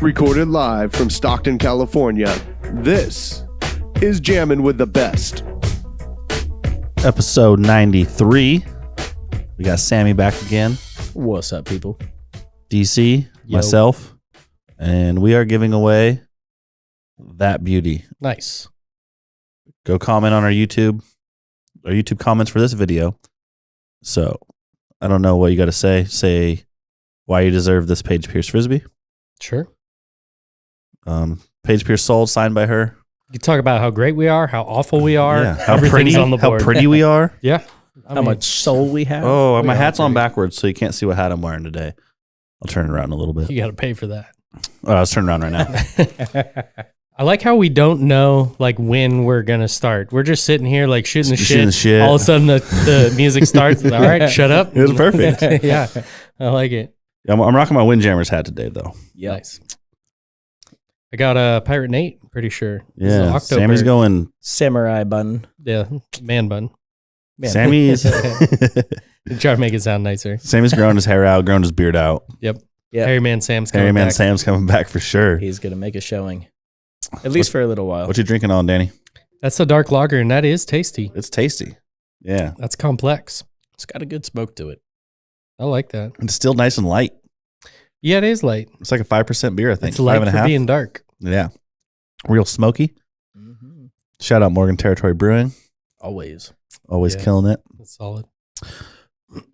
Recorded live from Stockton, California, this is Jammin' with the Best. Episode 93. We got Sammy back again. What's up, people? DC, myself, and we are giving away that beauty. Nice. Go comment on our YouTube comments for this video. So, I don't know what you got to say. Say why you deserve this Paige Pierce Frisbee. Sure. Paige Pierce sold, signed by her. You talk about how great we are, how awful we are. Yeah. How pretty we are. Yeah. How much soul we have. Oh, my hat's on backwards, so you can't see what hat I'm wearing today. I'll turn it around a little bit. You got to pay for that. Oh, let's turn it around right now. I like how we don't know like when we're gonna start. We're just sitting here like shooting the shit. All of a sudden the music starts. All right, shut up. It was perfect. Yeah, I like it. I'm rocking my Windjammers hat today, though. Yeah, nice. I got a Pirate Nate. Pretty sure. Yeah, Sammy's going samurai bun. Yeah, man bun. Man. Sammy's try to make it sound nicer. Sammy's growing his hair out, growing his beard out. Yep. Hairy Man Sam's coming Hairy Man back. Sam's coming back for sure. He's gonna make a showing, at least for a little while. What you drinking on, Danny? That's a dark lager, and that is tasty. It's tasty. Yeah, that's complex. It's got a good smoke to it. I like that. It's still nice and light. Yeah, it is light. It's like a 5% beer, I think. It's light 5.5 for being dark. Yeah, real smoky. Mm-hmm. Shout out Morgan Territory Brewing. Always Killing it. That's solid.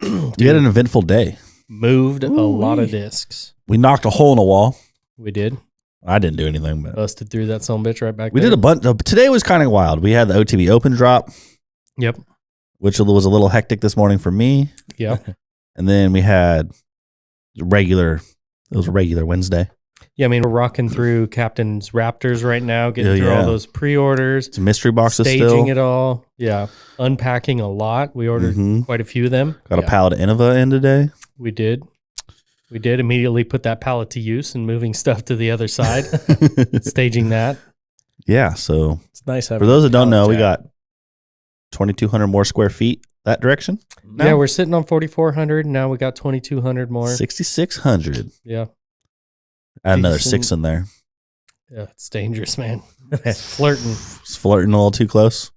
You had an eventful day. Moved a lot of discs. We knocked a hole in a wall. We did. I didn't do anything, but Busted through that son of a bitch right back we there. did a bunch. Today was kind of wild. We had the OTB Open drop. Yep. Which was a little hectic this morning for me. Yep. And then we had regular Wednesday. Yeah, I mean, we're rocking through Captain's Raptors right now, getting through all those pre-orders. Some mystery boxes staging still. It all. Yeah. Unpacking a lot. We ordered quite a few of them. Got a pallet of Innova in today. We did. We did immediately put that pallet to use and moving stuff to the other side, staging that. Yeah, so it's nice. For those that don't know, we got 2,200 more square feet that direction. Now. Yeah, we're sitting on 4,400. Now we got 2,200 more. 6,600. Yeah. Add another 6 in there. Yeah, it's dangerous, man. It's flirting. It's flirting a little too close.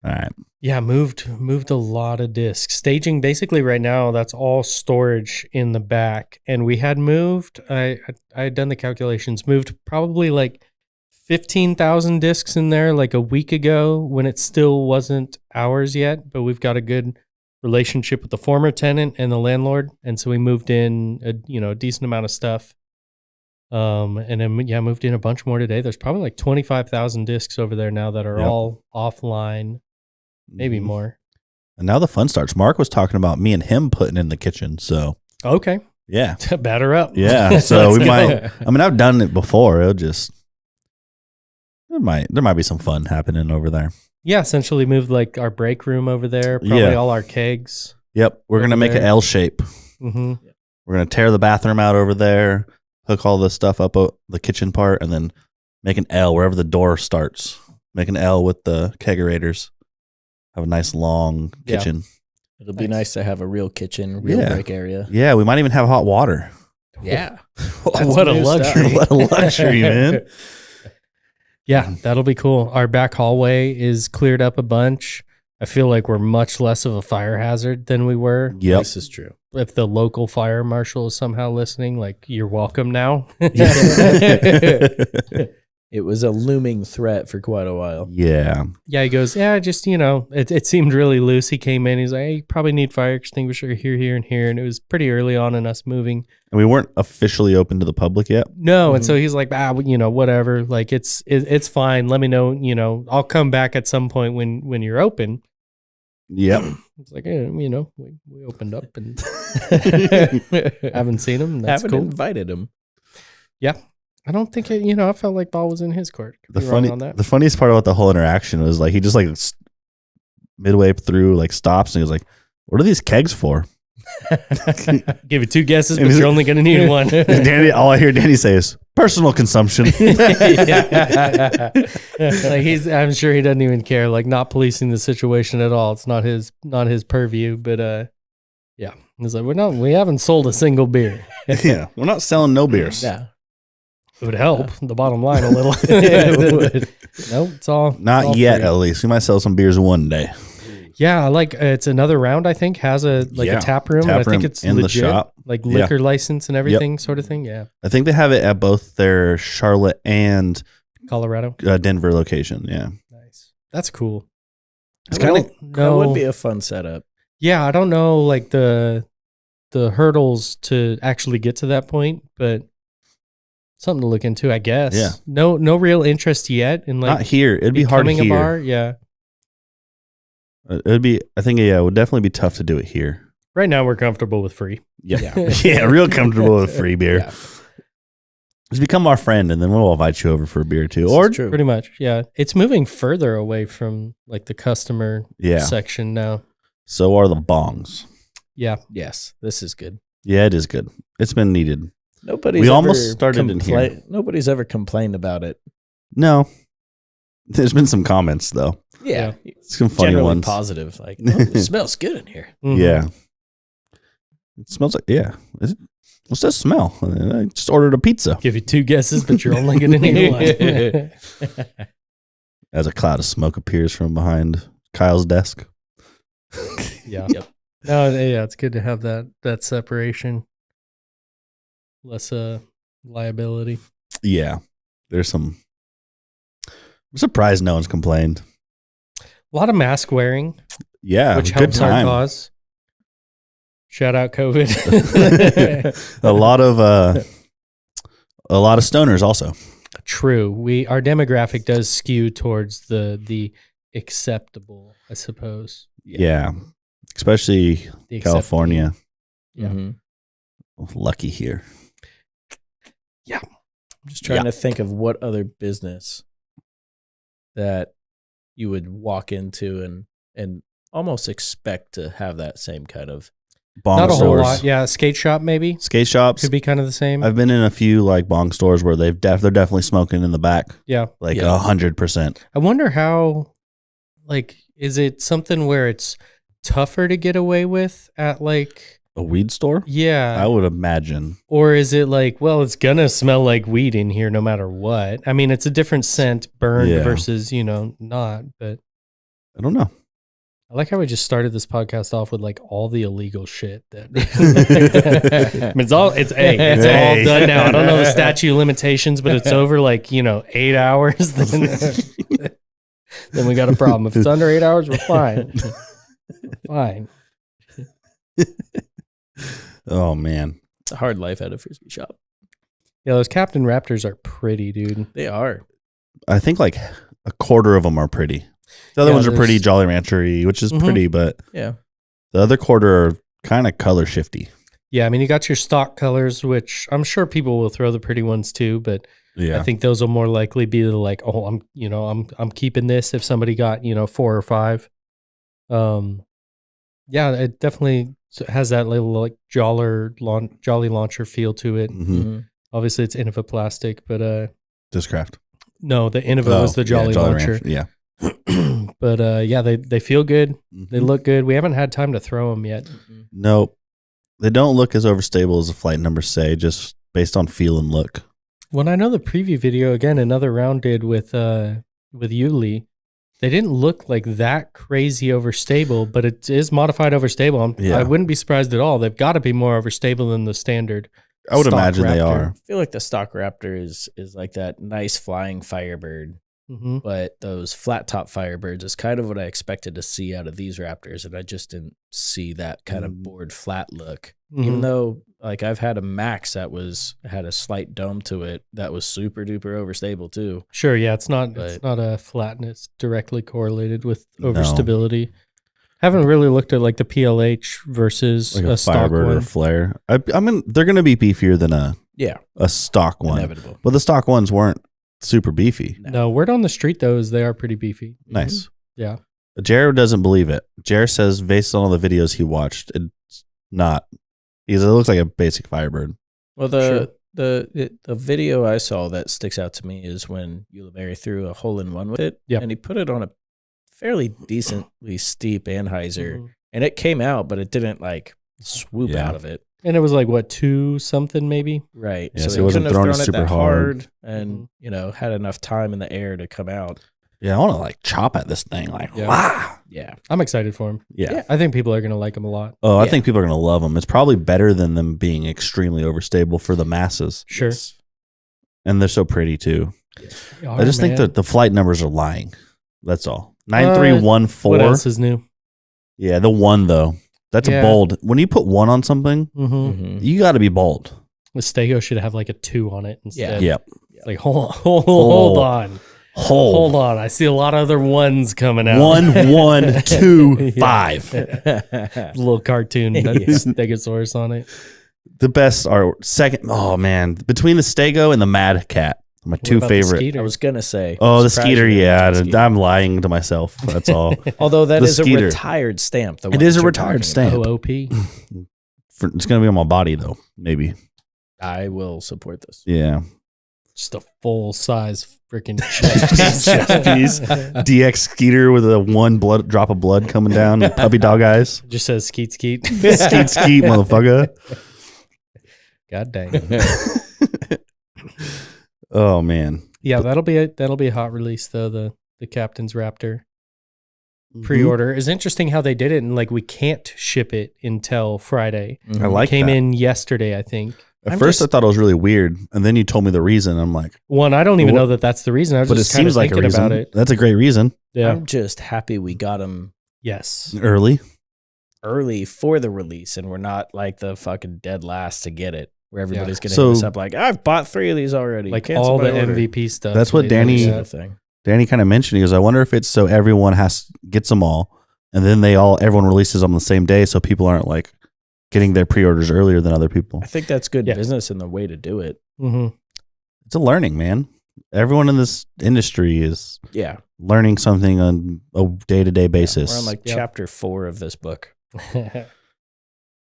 All right. Yeah, moved a lot of discs. Staging basically right now, that's all storage in the back. And we had moved, I had done the calculations, moved probably like 15,000 discs in there like a week ago when it still wasn't ours yet. But we've got a good relationship with the former tenant and the landlord. And so we moved in a decent amount of stuff. And then moved in a bunch more today. There's probably like 25,000 discs over there now that are all offline. Maybe more. And now the fun starts. Mark was talking about me and him putting in the kitchen. So okay, yeah, batter up. Yeah, so we might. I mean, I've done it before. There might be some fun happening over there. Yeah, essentially moved like our break room over there. Probably all our kegs. Yep, we're gonna make an L shape. Mm-hmm. We're gonna tear the bathroom out over there, hook all the stuff up the kitchen part, and then make an L wherever the door starts. Make an L with the kegerators. Have a nice long kitchen. It'll be nice to have a real kitchen, real break area. Yeah, we might even have hot water. Yeah. What a luxury. What a luxury, man. Yeah, that'll be cool. Our back hallway is cleared up a bunch. I feel like we're much less of a fire hazard than we were. Yep. This is true. If the local fire marshal is somehow listening, like, you're welcome now. It was a looming threat for quite a while. Yeah. Yeah, he goes, just, it seemed really loose. He came in, he's like, hey, you probably need fire extinguisher here, and here. And it was pretty early on in us moving. And we weren't officially open to the public yet. No, and so he's like, whatever. Like, it's fine. Let me know, I'll come back at some point when you're open. Yep. It's like, we opened up and haven't seen him. That's haven't cool. Invited him. Yeah. I don't think I felt like ball was in his court. The funniest part about the whole interaction was like he just like midway through like stops and he was like, "What are these kegs for?" Give it 2 guesses, but you're only gonna need one. Danny, all I hear Danny say is personal consumption. Like I'm sure he doesn't even care. Like not policing the situation at all. It's not his purview. But yeah, he's like, we haven't sold a single beer. Yeah, we're not selling no beers. Yeah. It would help the bottom line a little. It would. Nope, it's all Not all yet, free. at least. We might sell some beers one day. Yeah, like it's another round. I think has a tap room. And I think it's in legit, the shop. like liquor license and everything, sort of thing. Yeah, I think they have it at both their Charlotte and Colorado. Denver location. Yeah. Nice. That's cool. It's I kinda- don't That know. would be a fun setup. Yeah, I don't know like the hurdles to actually get to that point, but something to look into, I guess. Yeah. No real interest yet in like Not here. It'd be hard becoming here. a bar. Yeah. It'd be, I think, it would definitely be tough to do it here. Right now we're comfortable with free. Yeah. Yeah. Real comfortable with free beer. Yeah. Just become our friend and then we'll invite you over for a beer too. This Or, is true. Pretty much. Yeah. It's moving further away from like the customer yeah. section now. So are the bongs. Yeah. Yes, this is good. Yeah, it is good. It's been needed. Nobody's We ever almost started in here. Nobody's ever complained about it. No. There's been some comments though. Yeah, Some funny generally ones. positive. Like, oh, it smells good in here. Mhm. Yeah. It smells like, what's that smell? I just ordered a pizza. Give you 2 guesses, but you're only going to need one. As a cloud of smoke appears from behind Kyle's desk. Yeah. Yep. No, yeah, it's good to have that separation. Less liability. Yeah. There's some. I'm surprised no one's complained. A lot of mask wearing, Yeah. which good helps our time. cause. Shout out COVID. a lot of stoners also. True. Our demographic does skew towards the acceptable, I suppose. Yeah. Especially The California. Yeah. Mhm. Lucky here. I'm just trying to think of what other business that you would walk into and almost expect to have that same kind of. Bong Not a stores. whole lot. Yeah, skate shop maybe Skate shops. could be kind of the same. I've been in a few like bong stores where they're definitely smoking in the back. Yeah. Like Yeah. 100%. I wonder how, like, is it something where it's tougher to get away with at like, A weed store? yeah, I would imagine. or is it like, well, it's gonna smell like weed in here no matter what? I mean, it's a different scent burned Yeah. versus not. But I don't know. I like how we just started this podcast off with like all the illegal shit that. I mean, it's all Hey. done now. I don't know the statute of limitations, but it's over like 8 hours. Then we got a problem. If it's under 8 hours, we're fine. Fine. Oh man. It's a hard life at a frisbee shop. Yeah, those Captain Raptors are pretty, dude. They are. I think like a quarter of them are pretty. The other Yeah, ones are pretty there's- Jolly Rancher-y, which is Mhm. pretty, but Yeah. the other quarter are kind of color shifty. Yeah, I mean, you got your stock colors, which I'm sure people will throw the pretty ones too, but Yeah. I think those will more likely be the like, oh, I'm keeping this if somebody got 4 or 5. Yeah, it definitely has that little like Jolly Launcher feel to it. Mm-hmm. Mhm. Obviously, it's Innova plastic, but Discraft. no, the Innova was the Jolly Launcher. Rancher. Yeah. But yeah, they feel good. They Mhm. look good. We haven't had time to throw them yet. Nope. They don't look as overstable as the flight numbers say, just based on feel and look. When I know the preview video again, another round did with Yuli, they didn't look like that crazy overstable, but it is modified overstable. Yeah. I wouldn't be surprised at all. They've got to be more overstable than the standard. I would stock imagine they Raptor. are. I feel like the stock Raptor is like that nice flying Firebird, Mm-hmm. but those flat top Firebirds is kind of what I expected to see out of these Raptors, and I just didn't see that kind of bored flat look. Mm-hmm. Even though like I've had a Max that had a slight dome to it that was super duper overstable too. Sure, yeah, it's not But- a flatness directly correlated with No. overstability. Haven't really looked at like the PLH versus Like a a stock Firebird or one. Flare. I mean, they're going to be beefier than Yeah, a stock one. inevitable. But the stock ones weren't super beefy. No, word on the street though is they are pretty beefy. Nice. Yeah. Jared doesn't believe it. Jared says, based on all the videos he watched, it's not. Because it looks like a basic Firebird. Well, the video I saw that sticks out to me is when Ulibarri threw a hole in one with it, Yep. and he put it on a fairly decently steep Anheuser, Mhm. and it came out, but it didn't like swoop Yeah. out of it. And it was like, what, 2 something maybe? Right. Yeah, so so he he wasn't couldn't have throwing it thrown it super that hard. hard and, had enough time in the air to come out. Yeah, I want to like chop at this thing. Like, Yeah. wow. Yeah. I'm excited for him. Yeah. I think people are going to like him a lot. Oh, I Yeah. think people are going to love them. It's probably better than them being extremely overstable for the masses. Sure. Yes. And they're so pretty too. They I just are, think man. that the flight numbers are lying. That's all. 9314. What else is new? Yeah, the 1 though. That's Yeah. a bold. When you put 1 on something, Mm-hmm. Mhm. you got to be bold. The Stego should have like a 2 on it instead. Yep. It's like, hold on. Hold on. I see a lot of other 1s coming out. 1 1 2 Yeah. 5. Little cartoon Stegosaurus on it. The best are second. Oh man, between the Stego and the Mad Cat, my What 2 about the favorite. Skeeter? I was gonna say. Oh, the surprised Skeeter. you didn't Yeah, mention Skeeter. I'm lying to myself. That's all. Although that the is Skeeter. a retired stamp. The It one is that a you're retired talking stamp. about. OOP. It's gonna be on my body though. Maybe. I will support this. Yeah. Just a full size freaking chest Chest piece. DX Skeeter with a 1 drop of blood coming down. Puppy dog eyes. Just says skeet skeet. Skeet skeet, motherfucker. God dang. Oh man. Yeah, that'll be a hot release though. The Captain's Raptor pre-order is interesting how they did it, and like we can't ship it until Friday. I like Came that. in yesterday, I think. At I'm first, just- I thought it was really weird, and then you told me the reason. I'm like, One, I don't even What- know that that's the reason. I was but it just kind of seems like a thinking reason. about it. That's a great reason. Yeah. I'm just happy we got them Yes. Early. early for the release, and we're not like the fucking dead last to get it, where everybody's gonna So- hit us up like, "I've bought 3 of these already." Like Cancel all the my order." MVP stuff. That's what they- Danny- they- Sort of thing. Danny kind of mentioned, he goes, I wonder if it's so everyone gets them all, and then everyone releases them on the same day, so people aren't like getting their pre-orders earlier than other people. I think that's good Yeah. business and the way to do it. Mhm. It's a learning, man. Everyone in this industry is Yeah, learning something on a day-to-day basis. we're on like Yep. chapter 4 of this book.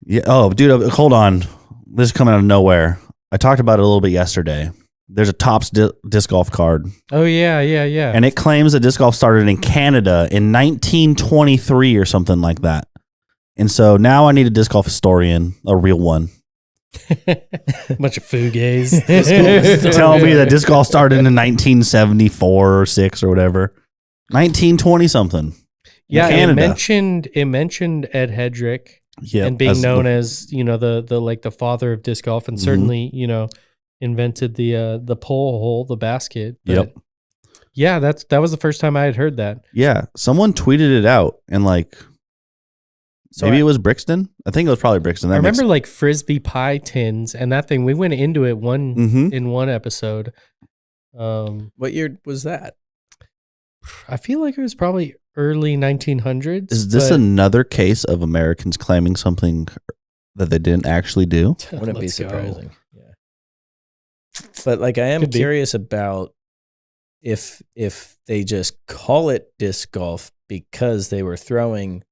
Yeah. Oh, dude, hold on. This is coming out of nowhere. I talked about it a little bit yesterday. There's a Topps disc golf card, Oh yeah. and it claims that disc golf started in Canada in 1923 or something like that. And so now I need a disc golf historian, a real one, Bunch of fugays. to tell me that disc golf started in 1974 or 6 or whatever. 1920 something. Yeah, Canada. it mentioned Ed Hedrick Yeah, and being known as, the like the father of disc golf, and Mhm. certainly, invented the pole hole, the basket. But Yep. Yeah, that was the first time I had heard that. Yeah, someone tweeted it out, and like So maybe I- it was Brixton. I think it was probably Brixton. I That remember like frisbee pie tins and that thing. We went into it Mhm. in one episode. What year was that? I feel like it was probably early 1900s. Is this but- another case of Americans claiming something that they didn't actually do? Wouldn't be Let's go. surprising. Yeah. But like I am Could be. curious about if they just call it disc golf because they were throwing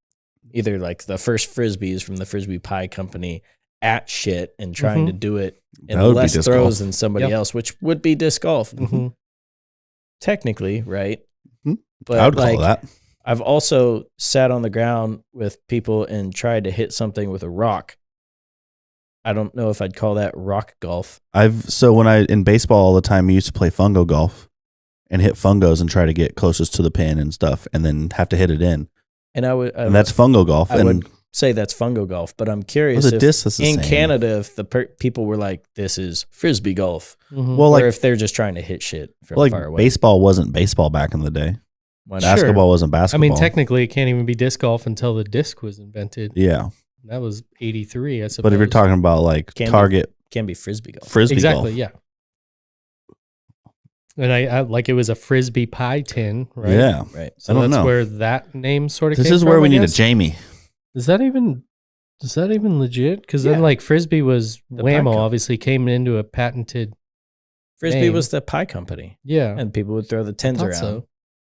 either like the first frisbees from the Frisbee Pie Company at shit and trying Mhm. to do it in That would be less disc throws golf. than somebody Yep. else, which would be disc golf. Mhm. Technically, right? Mhm. But I would like, call that. I've also sat on the ground with people and tried to hit something with a rock. I don't know if I'd call that rock golf. When I in baseball all the time, I used to play fungo golf and hit fungos and try to get closest to the pin and stuff, and then have to hit it in. And I would, And that's fungo golf. I and would say that's fungo golf, but I'm it curious was a if disc that's the in same. Canada, if the people were like, "This is frisbee golf," Mhm. Well, or like if they're just trying to hit shit from like far away. baseball wasn't baseball back in the day. Why not? Sure. Basketball wasn't I basketball. mean, technically, it can't even be disc golf until the disc was invented. yeah. That was 83, I suppose. But if you're talking about like Can be target Can be frisbee golf. frisbee exactly, golf, yeah. And I like it was a frisbee pie tin, right? yeah. Right. So I don't that's know. where that name sort of This came is from, where we I need a guess. Jamie. Is that even legit? Because Yeah. then like frisbee was The pie Whammo cup. obviously came into a patented. Frisbee name. was the pie company, Yeah. and people would throw the tins thought around. so.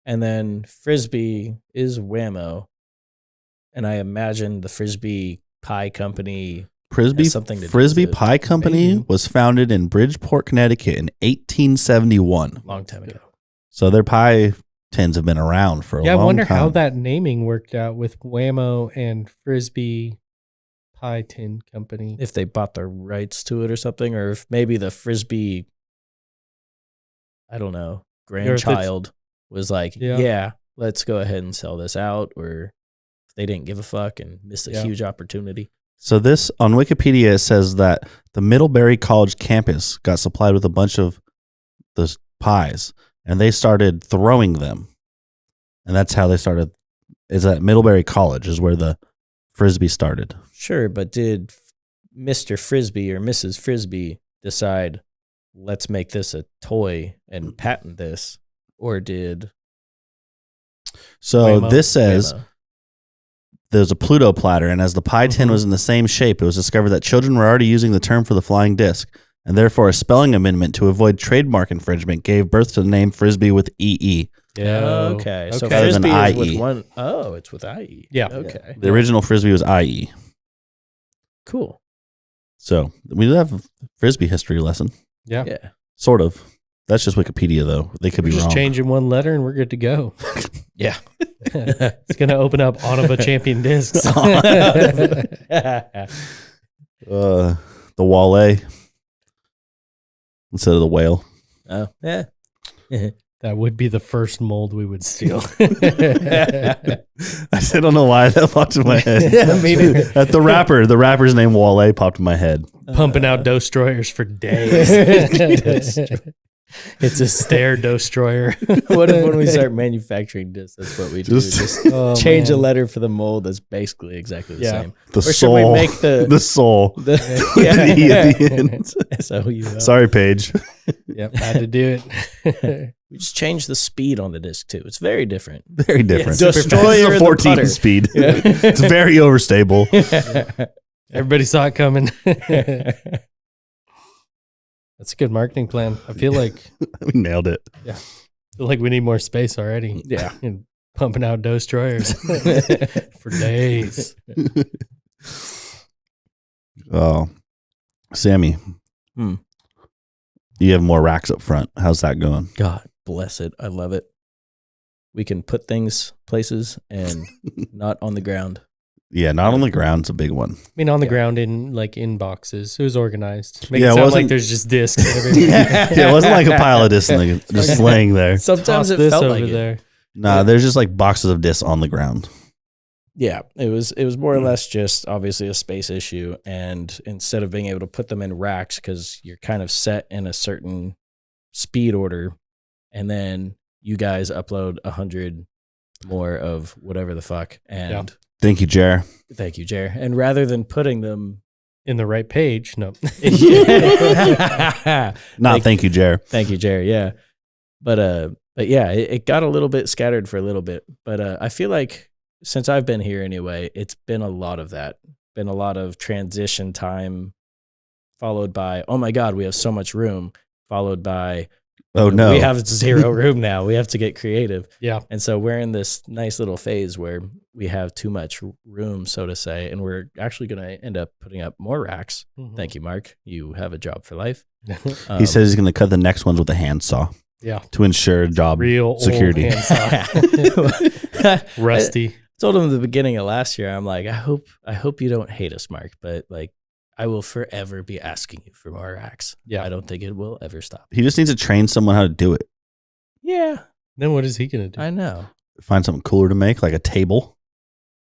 And then frisbee is Whammo, and I imagine the Frisbee Pie Company. Frisbee Has something to do Frisbee with it. Pie Company Maybe. was founded in Bridgeport, Connecticut in 1871. Long time ago. So their pie tins have been around for a Yeah, I long wonder time. how that naming worked out with Whammo and frisbee Pie Tin Company. If they bought the rights to it or something, or if maybe the Frisbee, I don't know, grandchild was like, yeah, let's go ahead and sell this out, or if they didn't give a fuck and missed a huge opportunity. So this, on Wikipedia, it says that the Middlebury College campus got supplied with a bunch of those pies, and they started throwing them. And that's how they started. Is that Middlebury College is where the Frisbee started. Sure, but did Mr. Frisbee or Mrs. Frisbee decide, let's make this a toy and patent this? Or did... So this says... Waymo. There's a Pluto platter, and as the pie tin was in the same shape, it was discovered that children were already using the term for the flying disc, and therefore a spelling amendment to avoid trademark infringement gave birth to the name Frisbee with EE. Yeah. Okay. So Rather than Frisbee is IE. with one... Oh, it's with IE. Yeah. Okay. The original Frisbee was IE. Cool. So we have a Frisbee history lesson. Yeah. Yeah. Sort of. That's just Wikipedia, though. They could We're be just wrong. changing one letter and we're good to go. Yeah. It's going to open up Onova champion discs. The Wale instead of the whale. Oh, yeah. That would be the first mold we would steal. I still don't know why that popped in my head. At the rapper's name Wale popped in my head. Pumping out destroyers for days. It's a stair destroyer. What if when we start manufacturing discs, that's what we do? Just change a letter for the mold that's basically exactly the same. The Or should soul. we make the soul. yeah. E at the end. So you know. Sorry, Paige. Yep, had to do it. We just change the speed on the disc too. It's very different. Very different. Yeah, This Destroyer is and a the 14 putter. speed. It's very overstable. Everybody saw it coming. That's a good marketing plan. I feel like We nailed it. we need more space already. Yeah. And pumping out destroyers for days. Oh, Sammy. Hmm. You have more racks up front. How's that going? God bless it. I love it. We can put things places and not on the ground. Yeah, not on the ground. It's a big one. I mean, on the Yeah. ground in boxes. It was organized. Make Yeah, it it sound wasn't- like there's just discs everywhere. Yeah, it wasn't like a pile of discs just laying there. Sometimes Toss it this felt over like it. there. Nah, there's just like boxes of discs on the ground. Yeah, it was more or less just obviously a space issue, and instead of being able to put them in racks because you're kind of set in a certain speed order, and then you guys upload 100 more of whatever the fuck, and Thank you, Jer. thank you, Jer. And rather than putting them, In the right page. No. Not thank you, Jer. thank you, Jer. Yeah, but yeah, it got a little bit scattered for a little bit, but I feel like since I've been here anyway, it's been a lot of that. Been a lot of transition time, followed by, oh my God, we have so much room, followed by, Oh, no. we have zero room now. We have to get creative. Yeah. And so we're in this nice little phase where we have too much room, so to say, and we're actually going to end up putting up more racks. Thank you, Mark. You have a job for life. He says he's going to cut the next ones with a handsaw Yeah. to ensure job Real security. old handsaw. Rusty. Told him at the beginning of last year, I'm like, I hope you don't hate us, Mark, but like, I will forever be asking you for more racks. Yeah. I don't think it will ever stop. He just needs to train someone how to do it. Yeah, Then what is he going to do? I know. Find something cooler to make, like a table.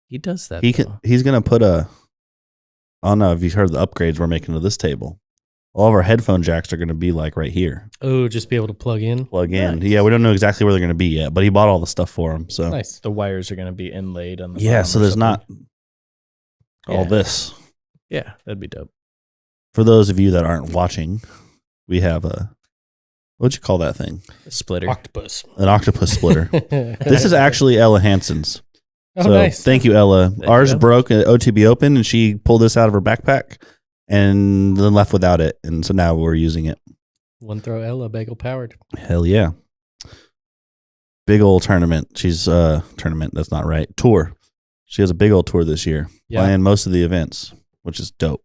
He does that. He though. can. He's going to put a. I don't know if you've heard of the upgrades we're making to this table. All of our headphone jacks are going to be like right here. Oh, just be able to plug in. Plug in. Nice. Yeah, we don't know exactly where they're going to be yet, but he bought all the stuff for him. So Nice. The wires are going to be inlaid on the yeah, bottom so or there's something. not all Yeah. this. Yeah, that'd be dope. For those of you that aren't watching, we have a what'd you call that thing? A splitter. Octopus. An octopus splitter. This is actually Ella Hansen's. Oh, So nice. thank you, Ella. There you Ours go. broke at OTB Open, and she pulled this out of her backpack and then left without it, and so now we're using it. One throw Ella, bagel powered. Hell yeah! Big old tournament. She's tournament. That's not right. Tour. She has a big old tour this year, Yeah. playing most of the events, which is dope.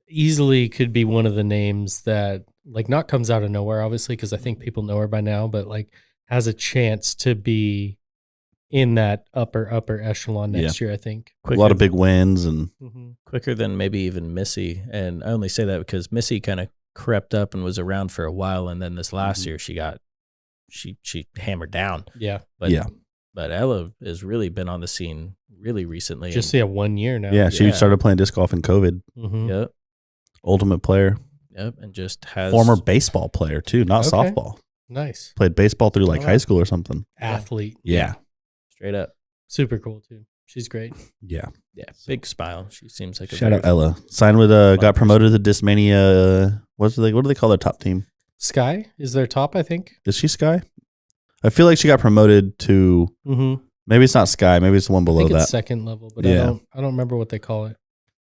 Easily could be one of the names that like not comes out of nowhere, obviously, because I think people know her by now, but like has a chance to be in that upper echelon next year, I think. A lot of big wins and quicker than maybe even Missy. And I only say that because Missy kind of crept up and was around for a while, and then this last year she hammered down. Yeah. But Ella has really been on the scene really recently. Just 1 year now. yeah, she started playing disc golf in COVID. Yep. Ultimate player. Yep. And just has Former baseball player too, not Okay. softball. Nice. Played baseball through like Oh, high school or something. Athlete. Yeah. straight up. Super cool too. She's great. Yeah. Yeah. Big smile. She seems like a Shout very out Ella. Signed with got promoted to Discmania. What do they call their top team? Sky is their top, I think. Is she Sky? I feel like she got promoted to Mm-hmm. maybe it's not Sky, maybe it's the one I below think that. it's second level, but Yeah. I don't remember what they call it.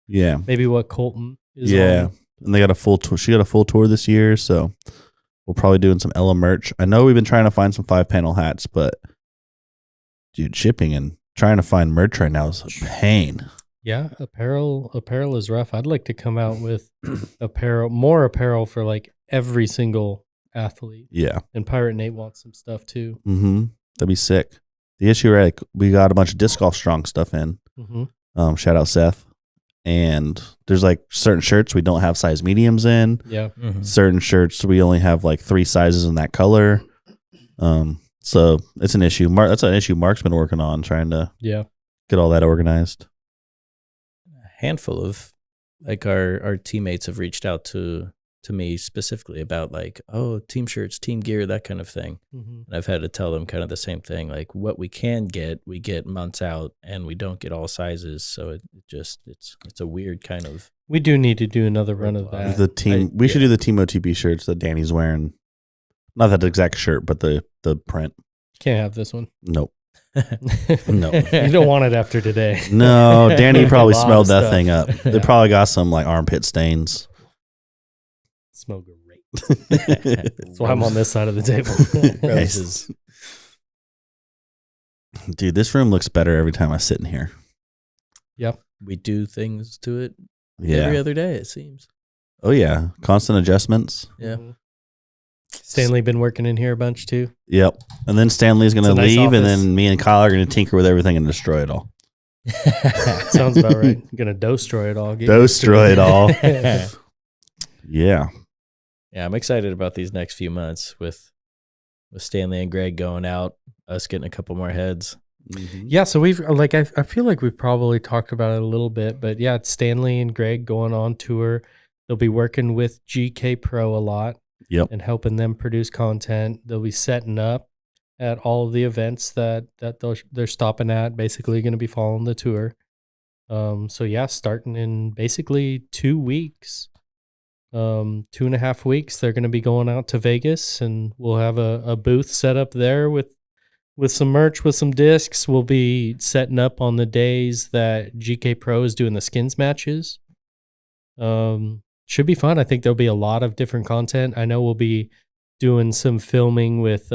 Yeah. Maybe what Colton is Yeah. on. And they got a full tour. She got a full tour this year, so we're probably doing some Ella merch. I know we've been trying to find some 5-panel hats, but dude, shipping and trying to find merch right now is a pain. Yeah, apparel is rough. I'd like to come out with more apparel for like every single athlete. Yeah. And Pirate Nate wants some stuff too. Mm-hmm. That'd be sick. The issue, right? We got a bunch of disc golf strong stuff in. Mm-hmm. Shout out Seth. And there's like certain shirts we don't have size mediums in. Yeah. Certain shirts we only have like 3 sizes in that color. So it's an issue. That's an issue Mark's been working on, trying to get all that organized. A handful of like our teammates have reached out to me specifically about like, oh, team shirts, team gear, that kind of thing. Mm-hmm. And I've had to tell them kind of the same thing. Like what we can get, we get months out, and we don't get all sizes. So it's a weird kind of. We do need to do another run of that. The team we should do the Team OTB shirts that Danny's wearing. Not that exact shirt, but the print. Can't have this one. Nope. No. You don't want it after today. No, Danny probably A lot smelled of that stuff. thing up. They probably got some like armpit stains. Smell great. That's why I'm on this side of the table. Nice. Dude, this room looks better every time I sit in here. Yep. We do things to it Yeah. every other day, it seems. Oh yeah. Constant adjustments. Yeah. Mhm. Stanley been working in here a bunch too. Yep. And then Stanley's gonna It's a nice leave, and office. then me and Kyle are gonna tinker with everything and destroy it all. Sounds about right. I'm gonna destroy it all. Get Destroy it all. Yeah, Yeah. I'm excited about these next few months with Stanley and Greg going out, us getting a couple more heads. Yeah, so we've like I feel like we've probably talked about it a little bit, but yeah, it's Stanley and Greg going on tour. They'll be working with GK Pro a lot. Yep. And helping them produce content. They'll be setting up at all of the events that they're stopping at. Basically, going to be following the tour. So yeah, starting in basically 2 weeks, 2.5 weeks, they're going to be going out to Vegas, and we'll have a booth set up there with some merch, with some discs. We'll be setting up on the days that GK Pro is doing the skins matches. Should be fun. I think there'll be a lot of different content. I know we'll be doing some filming with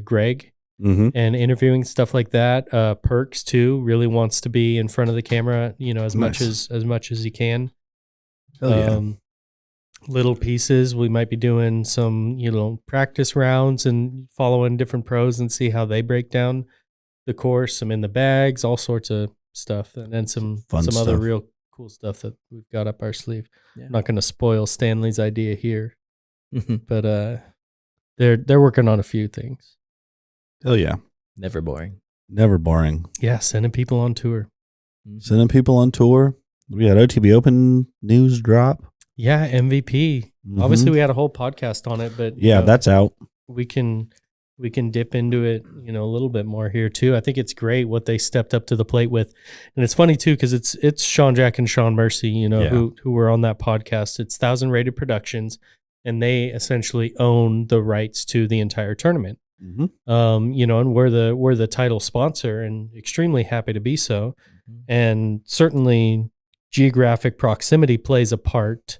Greg Mm-hmm. and interviewing, stuff like that. Perks too really wants to be in front of the camera, as much Nice. as much as he can. Hell yeah. Little pieces. We might be doing some, practice rounds and following different pros and see how they break down the course. Some in the bags, all sorts of stuff, and then some Fun other stuff. real cool stuff that we've got up our sleeve. Yeah. I'm not going to spoil Stanley's idea here, but they're working on a few things. Hell yeah. Never boring. Never boring. Yeah, sending people on tour. Sending people on tour. We had OTB Open news drop. Yeah, MVP. Mhm. Obviously, we had a whole podcast on it, but Yeah, that's out. we can dip into it, a little bit more here too. I think it's great what they stepped up to the plate with, and it's funny too because it's Sean Jack and Sean Mercy, Yeah. who were on that podcast. It's 1,000 Rated Productions, and they essentially own the rights to the entire tournament. Mm-hmm. And we're the title sponsor, and extremely happy to be so. And certainly, geographic proximity plays a part.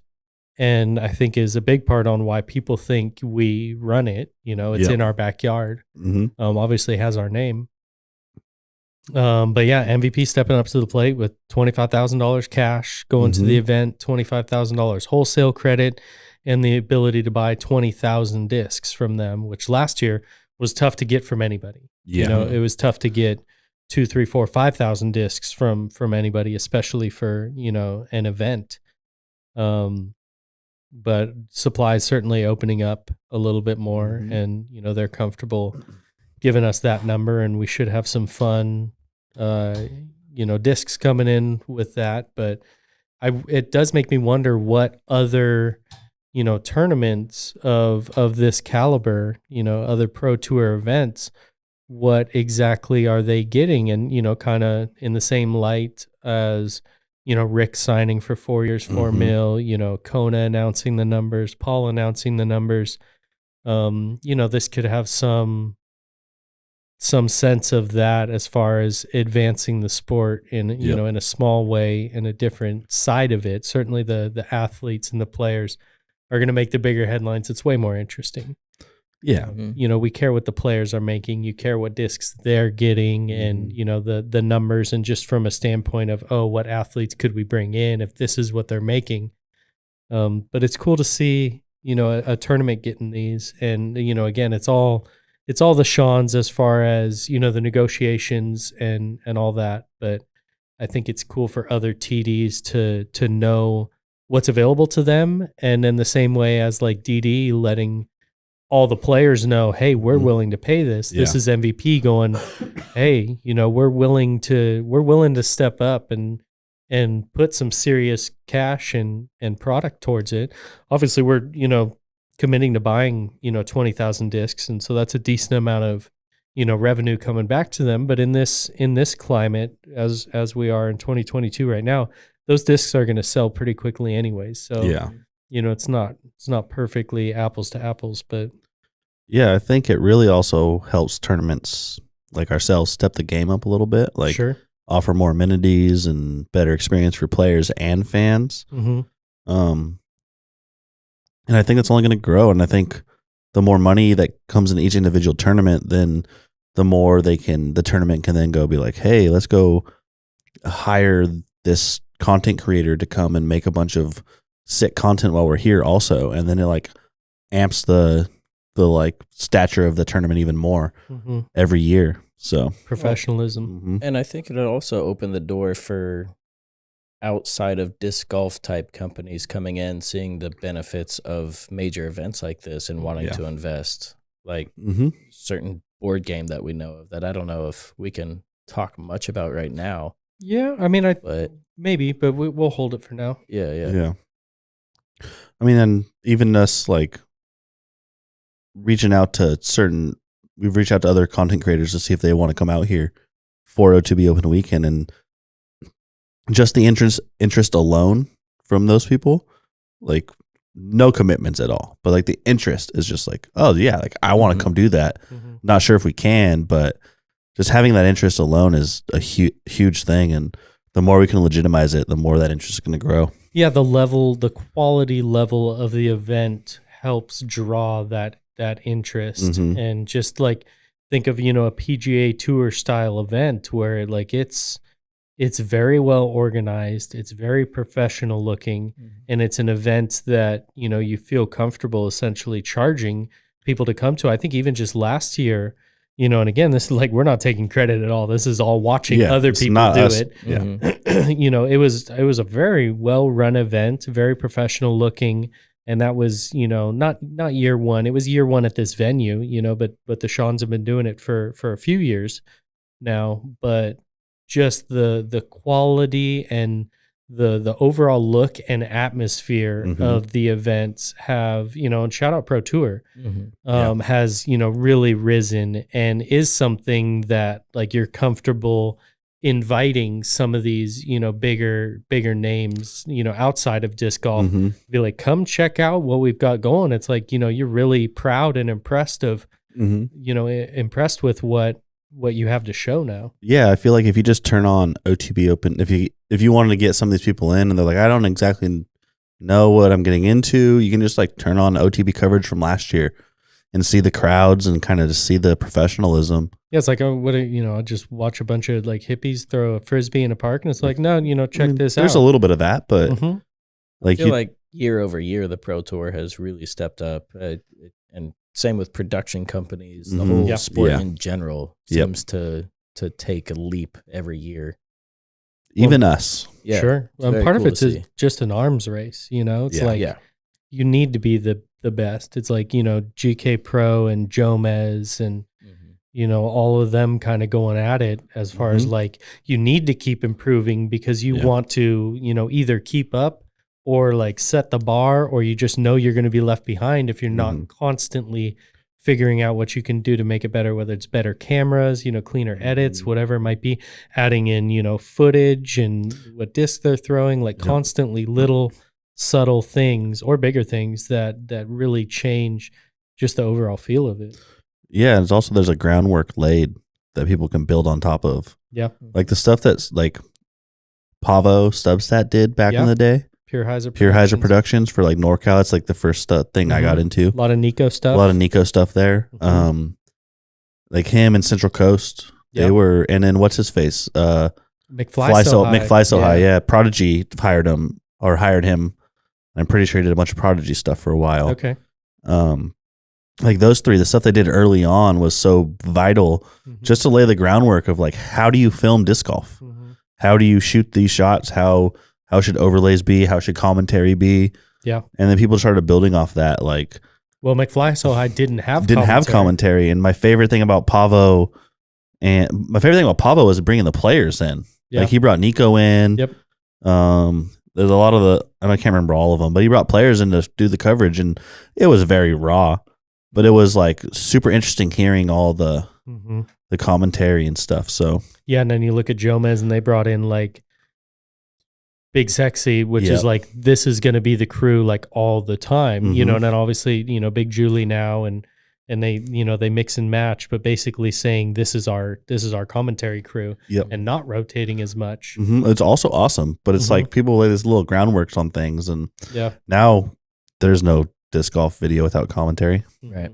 And I think is a big part on why people think we run it. It's Yeah. in our backyard. Mm-hmm. Obviously has our name. But yeah, MVP stepping up to the plate with $25,000 cash going to the event, $25,000 wholesale credit, and the ability to buy 20,000 discs from them, which last year was tough to get from anybody. Yeah. It was tough to get 2, 3, 4, 5,000 discs from anybody, especially for, you know, an event. But supply is certainly opening up a little bit more, and, you know, they're comfortable giving us that number, and we should have some fun, you know, discs coming in with that. But it does make me wonder what other, you know, tournaments of this caliber, you know, other Pro Tour events, what exactly are they getting? And, you know, kind of in the same light as, you know, Rick signing for 4 years, 4 mil, you know, Kona announcing the numbers, Paul announcing the numbers. You know, this could have some sense of that as far as advancing the sport in, you know, in a small way, in a different side of it. Certainly the athletes and the players are going to make the bigger headlines. It's way more interesting. Yeah. You know, we care what the players are making. You care what discs they're getting, and, you know, the numbers, and just from a standpoint of, oh, what athletes could we bring in if this is what they're making? But it's cool to see, you know, a tournament getting these. And, you know, again, it's all the Sean's as far as, you know, the negotiations and all that. But I think it's cool for other TDs to know what's available to them. And in the same way as like DD letting all the players know, hey, we're willing to pay this. This is MVP going, hey, you know, we're willing to step up and put some serious cash and product towards it. Obviously, we're, you know, committing to buying, you know, 20,000 discs, and so that's a decent amount of, you know, revenue coming back to them. But in this climate, as we are in 2022 right now, those discs are going to sell pretty quickly anyways. So you know, it's not perfectly apples to apples, but yeah, I think it really also helps tournaments like ourselves step the game up a little bit, like offer more amenities and better experience for players and fans. And I think it's only going to grow. And I think the more money that comes in each individual tournament, then the more the tournament can then go be like, hey, let's go hire this content creator to come and make a bunch of sick content while we're here also. And then it like amps the like stature of the tournament even more every year. So professionalism. And I think it'll also open the door for outside of disc golf type companies coming in, seeing the benefits of major events like this and wanting to invest, like certain board game that we know of that I don't know if we can talk much about right now. Yeah, I mean, maybe, but we'll hold it for now. Yeah. I mean, and even us like reaching out to we've reached out to other content creators to see if they want to come out here for OTB Open Weekend, and just the interest alone from those people, like no commitments at all, but like the interest is just like, oh yeah, like I want to come do that. Not sure if we can, but just having that interest alone is a huge thing. And the more we can legitimize it, the more that interest is going to grow. Yeah. The quality level of the event helps draw that interest. And just like, think of, you know, a PGA Tour style event where like it's very well organized, it's very professional looking, and it's an event that, you know, you feel comfortable essentially charging people to come to. I think even just last year, you know, and again, this is like, we're not taking credit at all. This is all watching other people do it. Yeah. You know, it was a very well run event, very professional looking. And that was, you know, not year one. It was year one at this venue, you know, but the Sean's have been doing it for a few years now. But just the quality and the overall look and atmosphere of the events have, you know, and shout out Pro Tour, has, you know, really risen and is something that like you're comfortable inviting some of these, you know, bigger names, you know, outside of disc golf, be like, come check out what we've got going. It's like, you know, you're really proud and impressed you know, impressed with what you have to show now. Yeah, I feel like if you just turn on OTB Open, if you wanted to get some of these people in and they're like, I don't exactly know what I'm getting into, you can just like turn on OTB coverage from last year and see the crowds and kind of just see the professionalism. Yeah, it's like, you know, I just watch a bunch of like hippies throw a frisbee in a park, and it's like, no, you know, check this out. There's a little bit of that, but like, I feel like year over year, the Pro Tour has really stepped up, and same with production companies. The whole sport in general seems to to take a leap every year. Even us. Yeah, Sure. it's very Part of cool it's to see. just an arms race, you know? It's Yeah. like Yeah. you need to be the best. It's like, you know, GK Pro and Jomez and, you know, all of them kind of going at it as far as like you need to keep improving because you want to, you know, either keep up or like set the bar, or you just know you're going to be left behind if you're not constantly figuring out what you can do to make it better, whether it's better cameras, you know, cleaner edits, whatever it might be, adding in, you know, footage and what disc they're throwing, like constantly little subtle things or bigger things that really change just the overall feel of it. Yeah, and it's also there's a groundwork laid that people can build on top of. Yeah. Like the stuff that's like Pavo Stubstat did back in the day. Pure Heiser Productions for like NorCal. That's like the first thing I got into. A lot of Nico stuff. A lot of Nico stuff there. Like him and Central Coast. They were, and then what's his face? McFly So High. Yeah. Prodigy hired him. I'm pretty sure he did a bunch of Prodigy stuff for a while. Okay. Like those three, the stuff they did early on was so vital just to lay the groundwork of like, how do you film disc golf? How do you shoot these shots? How should overlays be? How should commentary be? Yeah. And then people started building off that. Like, well, McFly So High didn't have commentary. And my favorite thing about Pavo was bringing the players in. Yeah. Like he brought Nico in. Yep. There's a lot of I can't remember all of them, but he brought players in to do the coverage, and it was very raw, but it was like super interesting hearing all the commentary and stuff. So yeah, and then you look at Jomez, and they brought in like Big Sexy, which is like, this is going to be the crew like all the time, you know, and then obviously, you know, Big Julie now, and they, you know, they mix and match, but basically saying this is our commentary crew and not rotating as much. It's also awesome, but it's like people lay this little groundwork on things, and now there's no disc golf video without commentary. Right.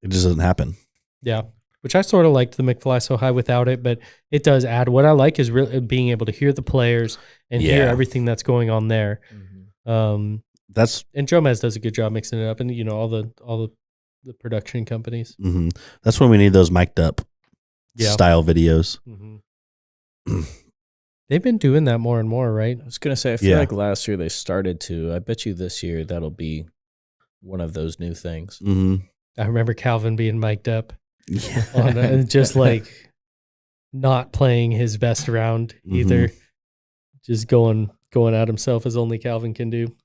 It just doesn't happen. Yeah. Which I sort of liked the McFly So High without it, but it does add. What I like is really being able to hear the players and hear everything that's going on there. And Jomez does a good job mixing it up, and you know, all the production companies. That's when we need those mic'd up style videos. They've been doing that more and more, right? I was going to say, I feel like last year they started to. I bet you this year that'll be one of those new things. I remember Calvin being mic'd up on just like not playing his best round either. Just going at himself as only Calvin can do.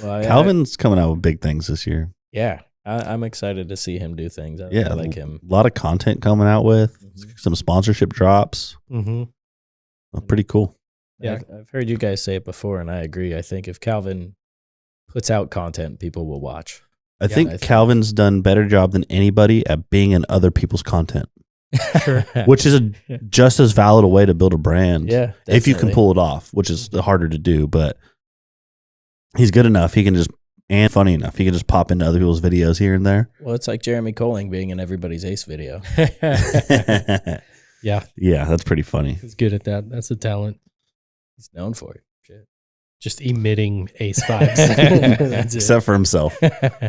Calvin's coming out with big things this year. Yeah, I'm excited to see him do things. I like him. A lot of content coming out with some sponsorship drops. Pretty cool. Yeah, I've heard you guys say it before, and I agree. I think if Calvin puts out content, people will watch. I think Calvin's done better job than anybody at being in other people's content. Sure. Which is just as valid a way to build a brand. Yeah, if you can pull it off, which is harder to do, but he's good enough. He can just, and funny enough, he can just pop into other people's videos here and there. Well, it's like Jeremy Colling being in everybody's Ace video. Yeah, that's pretty funny. He's good at that. That's a talent. He's known for it. Shit. Just emitting Ace vibes. Except for himself.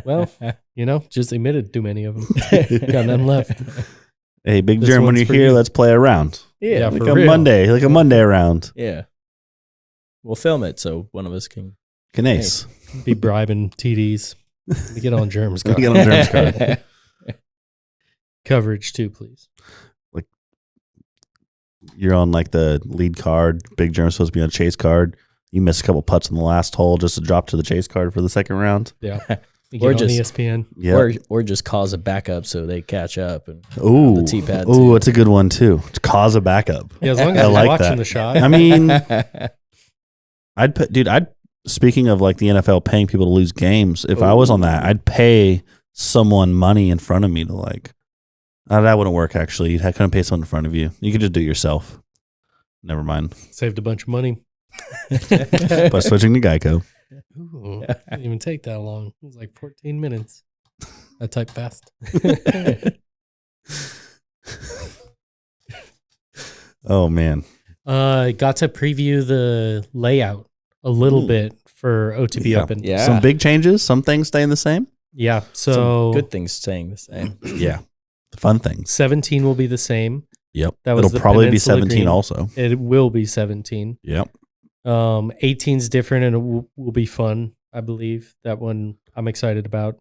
Well, you know, just emitted too many of them. Got none left. Hey, Big Germ, when you're here, let's play a round. Yeah, like a Monday, like a Monday round. Yeah. We'll film it so one of us can ace. Be bribing TDs. Let me get on Germ's card. Coverage too, please. Like you're on like the lead card. Big Germ's supposed to be on chase card. You miss a couple putts in the last hole just to drop to the chase card for the second round. Yeah. Or just ESPN. Yeah. Or just cause a backup so they catch up and the tee pad. Ooh, it's a good one too. To cause a backup. Yeah, as long as you're watching the shot. I mean, speaking of like the NFL paying people to lose games, if I was on that, I'd pay someone money in front of me to like. That wouldn't work actually. You couldn't pay someone in front of you. You could just do it yourself. Never mind. Saved a bunch of money. By switching to Geico. Ooh, didn't even take that long. It was like 14 minutes. I type fast. Oh man. Got to preview the layout a little bit for OTB Open. Yeah. Some big changes, some things staying the same. Yeah. So some good things staying the same. Yeah. Fun things. 17 will be the same. Yep. That was It'll the probably be Peninsula 17 Green. also. It will be 17. Yep. 18's different and it will be fun, I believe. That one I'm excited about.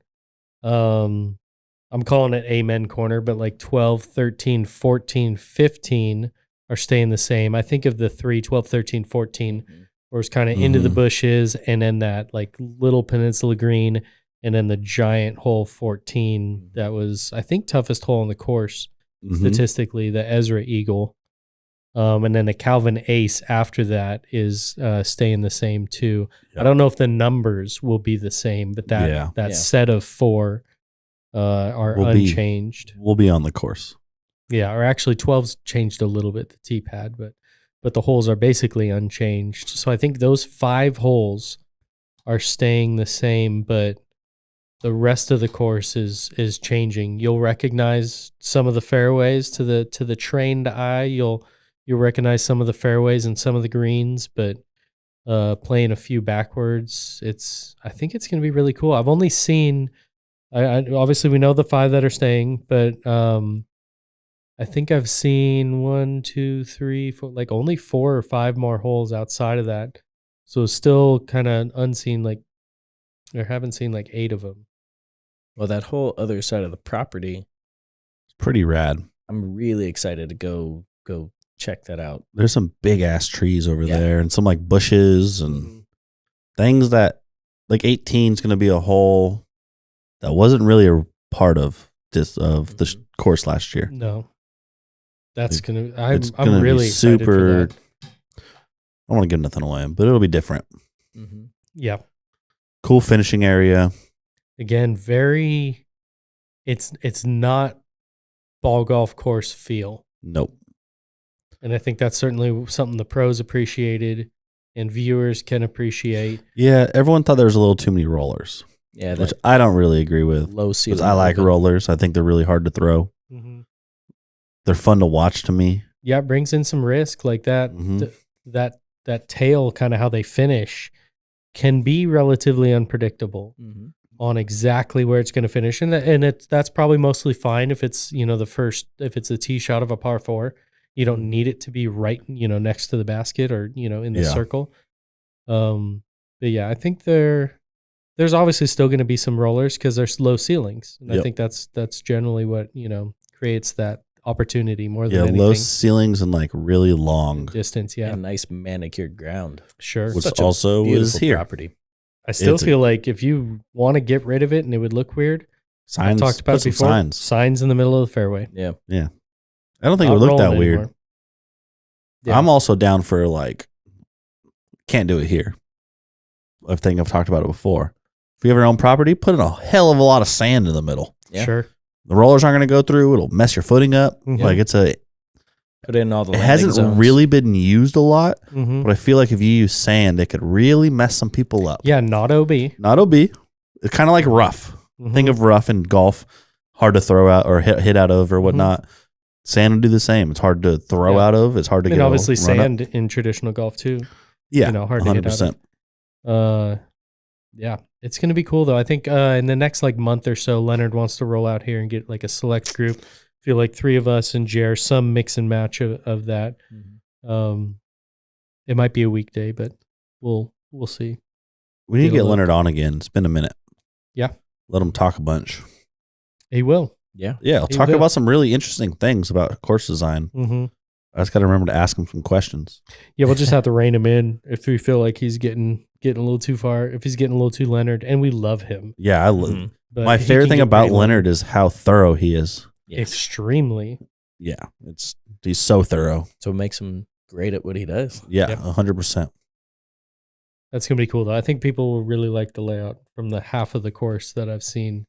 I'm calling it Amen Corner, but like 12, 13, 14, 15 are staying the same. I think of the 3, 12, 13, 14, where it's kind of into the bushes, and then that like little Peninsula Green, and then the giant hole 14 that was, I think, toughest hole on the course statistically, the Ezra Eagle. And then the Calvin Ace after that is staying the same too. Yep. I don't know if the numbers will be the same, but that set of 4 are unchanged. We'll be on the course. Yeah, or actually 12's changed a little bit, the tee pad, but the holes are basically unchanged. So I think those 5 holes are staying the same, but the rest of the course is changing. You'll recognize some of the fairways to the trained eye. You'll recognize some of the fairways and some of the greens, but playing a few backwards, I think it's going to be really cool. I've only seen, obviously we know the 5 that are staying, but I think I've seen 1, 2, 3, 4, like only 4 or 5 more holes outside of that. So it's still kind of unseen, like I haven't seen like 8 of them. Well, that whole other side of the property, it's pretty rad. I'm really excited to go check that out. There's some big ass trees over there and some like bushes and things that like 18 is going to be a hole that wasn't really a part of the course last year. No, that's going to, I'm really excited for that. I don't want to give nothing away, but it'll be different. Yeah. Cool finishing area. Again, it's not ball golf course feel. Nope. And I think that's certainly something the pros appreciated and viewers can appreciate. Yeah, everyone thought there was a little too many rollers. Yeah, which I don't really agree with. Low ceiling. I like rollers. I think they're really hard to throw. They're fun to watch to me. Yeah, it brings in some risk like that. That tail, kind of how they finish, can be relatively unpredictable on exactly where it's going to finish, and that's probably mostly fine if it's if it's a tee shot of a par 4. You don't need it to be right next to the basket or in the circle. But yeah, I think there's obviously still going to be some rollers because there's low ceilings, and I think that's generally what creates that opportunity more than anything. Low ceilings and like really long distance. Yeah, and nice manicured ground. Sure, which also is here. Property. I still feel like if you want to get rid of it and it would look weird, signs. I've talked about it before. Signs in the middle of the fairway. Yeah. I don't think it would look that weird. Yeah. I'm also down for can't do it here. I think I've talked about it before. If you have your own property, put in a hell of a lot of sand in the middle. Yeah. Sure. The rollers aren't going to go through. It'll mess your footing up. Like put in all the. It hasn't zones. really been used a lot, but I feel like if you use sand, it could really mess some people up. Yeah, not OB. Not OB. It's kind of like rough. Think of rough in golf, hard to throw out or hit out of or whatnot. Sand will do the same. It's hard to throw out of. It's hard to get. Obviously, sand in traditional golf too. Yeah, hard 100%. To hit out of. Yeah, it's going to be cool though. I think in the next month or so, Leonard wants to roll out here and get a select group. I feel like 3 of us and Jer, some mix and match of that. It might be a weekday, but we'll see. We need to get Leonard on again. It's been a minute. Yeah, let him talk a bunch. He will. Yeah, I'll talk about some really interesting things about course design. I just got to remember to ask him some questions. Yeah, we'll just have to rein him in if we feel like he's getting a little too far. If he's getting a little too Leonard, and we love him. Yeah, my favorite thing about Leonard is how thorough he is. Yes. Extremely. Yeah, he's so thorough. So it makes him great at what he does. Yeah, 100%. That's gonna be cool though. I think people will really like the layout from the half of the course that I've seen,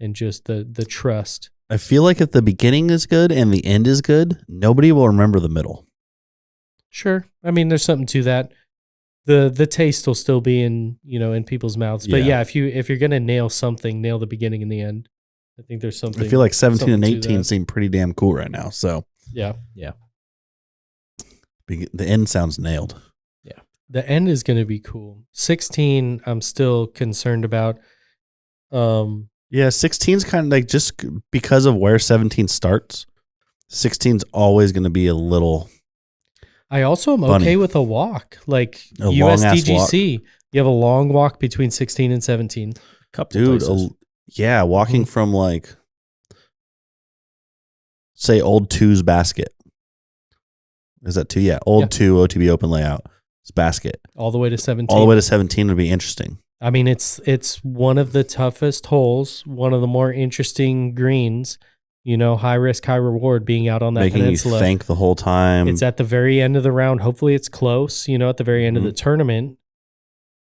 and just the trust. I feel like if the beginning is good and the end is good, nobody will remember the middle. Sure. I mean, there's something to that. The taste will still be in people's mouths. But yeah, if you're gonna nail something, nail the beginning and the end. I think there's something. I feel like 17 and 18 seem pretty damn cool right now. So yeah. The end sounds nailed. Yeah. The end is gonna be cool. 16, I'm still concerned about. Yeah, 16's kind of like just because of where 17 starts. 16's always going to be a little. I also am Funny. okay with a walk, like A long-ass USDGC. You have a long walk between 16 and 17. Couple Dude, places. yeah, walking from like, say, Old 2's basket. Is that 2? Yeah, Old 2 OTB open layout. It's basket. All the way to 17. All the way to 17 would be interesting. I mean, it's one of the toughest holes, one of the more interesting greens. You know, high risk, high reward being out on that Making peninsula. you think the whole time. It's at the very end of the round. Hopefully it's close, you know, at the very end of the tournament.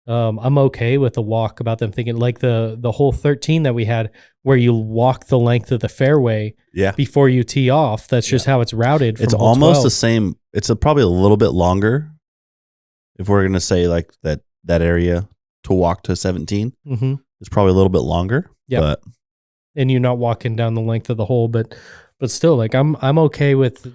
I'm okay with the walk about them thinking like the hole 13 that we had where you walk the length of the fairway before you tee off. That's just how it's routed. From It's hole almost 12. the same. It's probably a little bit longer if we're going to say like that area to walk to 17. Mm-hmm. It's probably a little bit longer. Yeah. But And you're not walking down the length of the hole, but still, like I'm okay with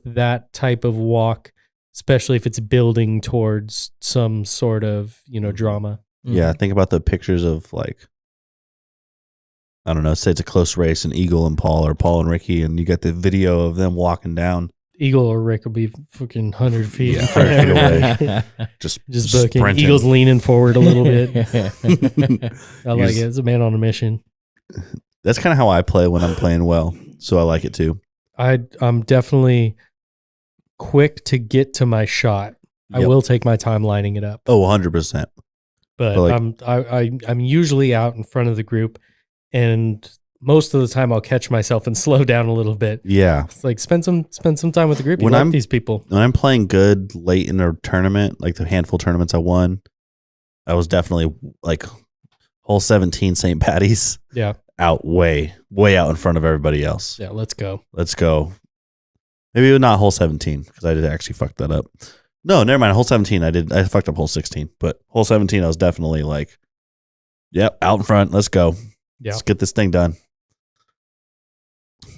that type of walk, especially if it's building towards some sort of, you know, drama. yeah, think about the pictures of like, I don't know, say it's a close race and Eagle and Paul or Paul and Ricky, and you get the video of them walking down. Eagle or Rick will be fucking 100 feet. Yeah, 100 feet away. Just booking. sprinting. Eagle's leaning forward a little bit. I like it. It's a man on a mission. That's kind of how I play when I'm playing well. So I like it too. I'm definitely quick to get to my shot. I Yep. will take my time lining it up. Oh, 100%. But like- I'm usually out in front of the group, and most of the time I'll catch myself and slow down a little bit. Yeah. It's like spend some time with the group. You When like I'm- these people. When I'm playing good late in a tournament, like the handful of tournaments I won, I was definitely like hole 17 St. Patty's Yeah. out way out in front of everybody else. Yeah. Let's go. Let's go. Maybe not hole 17 because I did actually fuck that up. No, never mind. Hole 17, I fucked up hole 16, but hole 17, I was definitely like, yep, out in front. Let's go. Yeah. Let's get this thing done.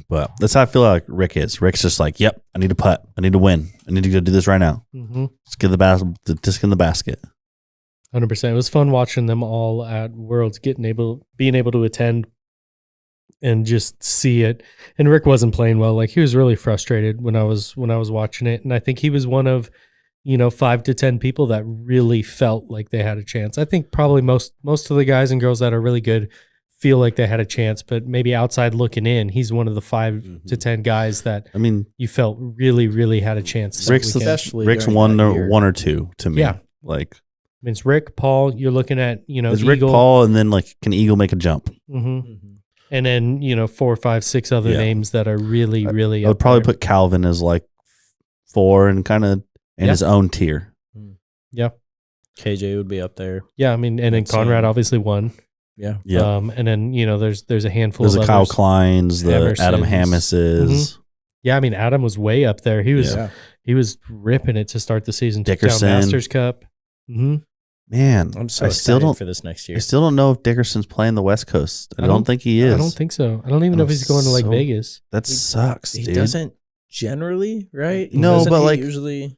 But that's how I feel like Rick is. Rick's just like, yep, I need to putt. I need to win. I need to go do this right now. Mm-hmm. Let's get the disc in the basket. 100%. It was fun watching them all at Worlds, being able to attend and just see it. And Rick wasn't playing well. Like he was really frustrated when I was watching it. And I think he was one of, 5 to 10 people that really felt like they had a chance. I think probably most of the guys and girls that are really good feel like they had a chance, but maybe outside looking in, he's one of the 5 to 10 guys that you felt really, really had a chance. Rick's one or two to me. Yeah. Like, I mean, it's Rick, Paul. You're looking at, it's Eagle. Rick, Paul, and then like, can Eagle make a jump? Mm-hmm. And then, 4, 5, 6 other names that are really, really I would probably there. put Calvin as like 4 and kind of in his own tier. Yeah. KJ would be up there. Yeah. I mean, and then Conrad obviously won. Yeah. Yeah. And then, there's a handful There's of the Kyle others. Kleins, the Emerson's. Adam Hammises. Yeah. I mean, Adam was way up there. He was ripping it to start the season. Took down Dickerson. Masters Cup. Mm-hmm. Man, I'm so I still excited don't for this next year. I still don't know if Dickerson's playing the West Coast. I I don't don't- think he is. I don't think so. I don't even know if he's going to like So- Vegas. That sucks, He dude. doesn't generally, right? No, Doesn't but he like usually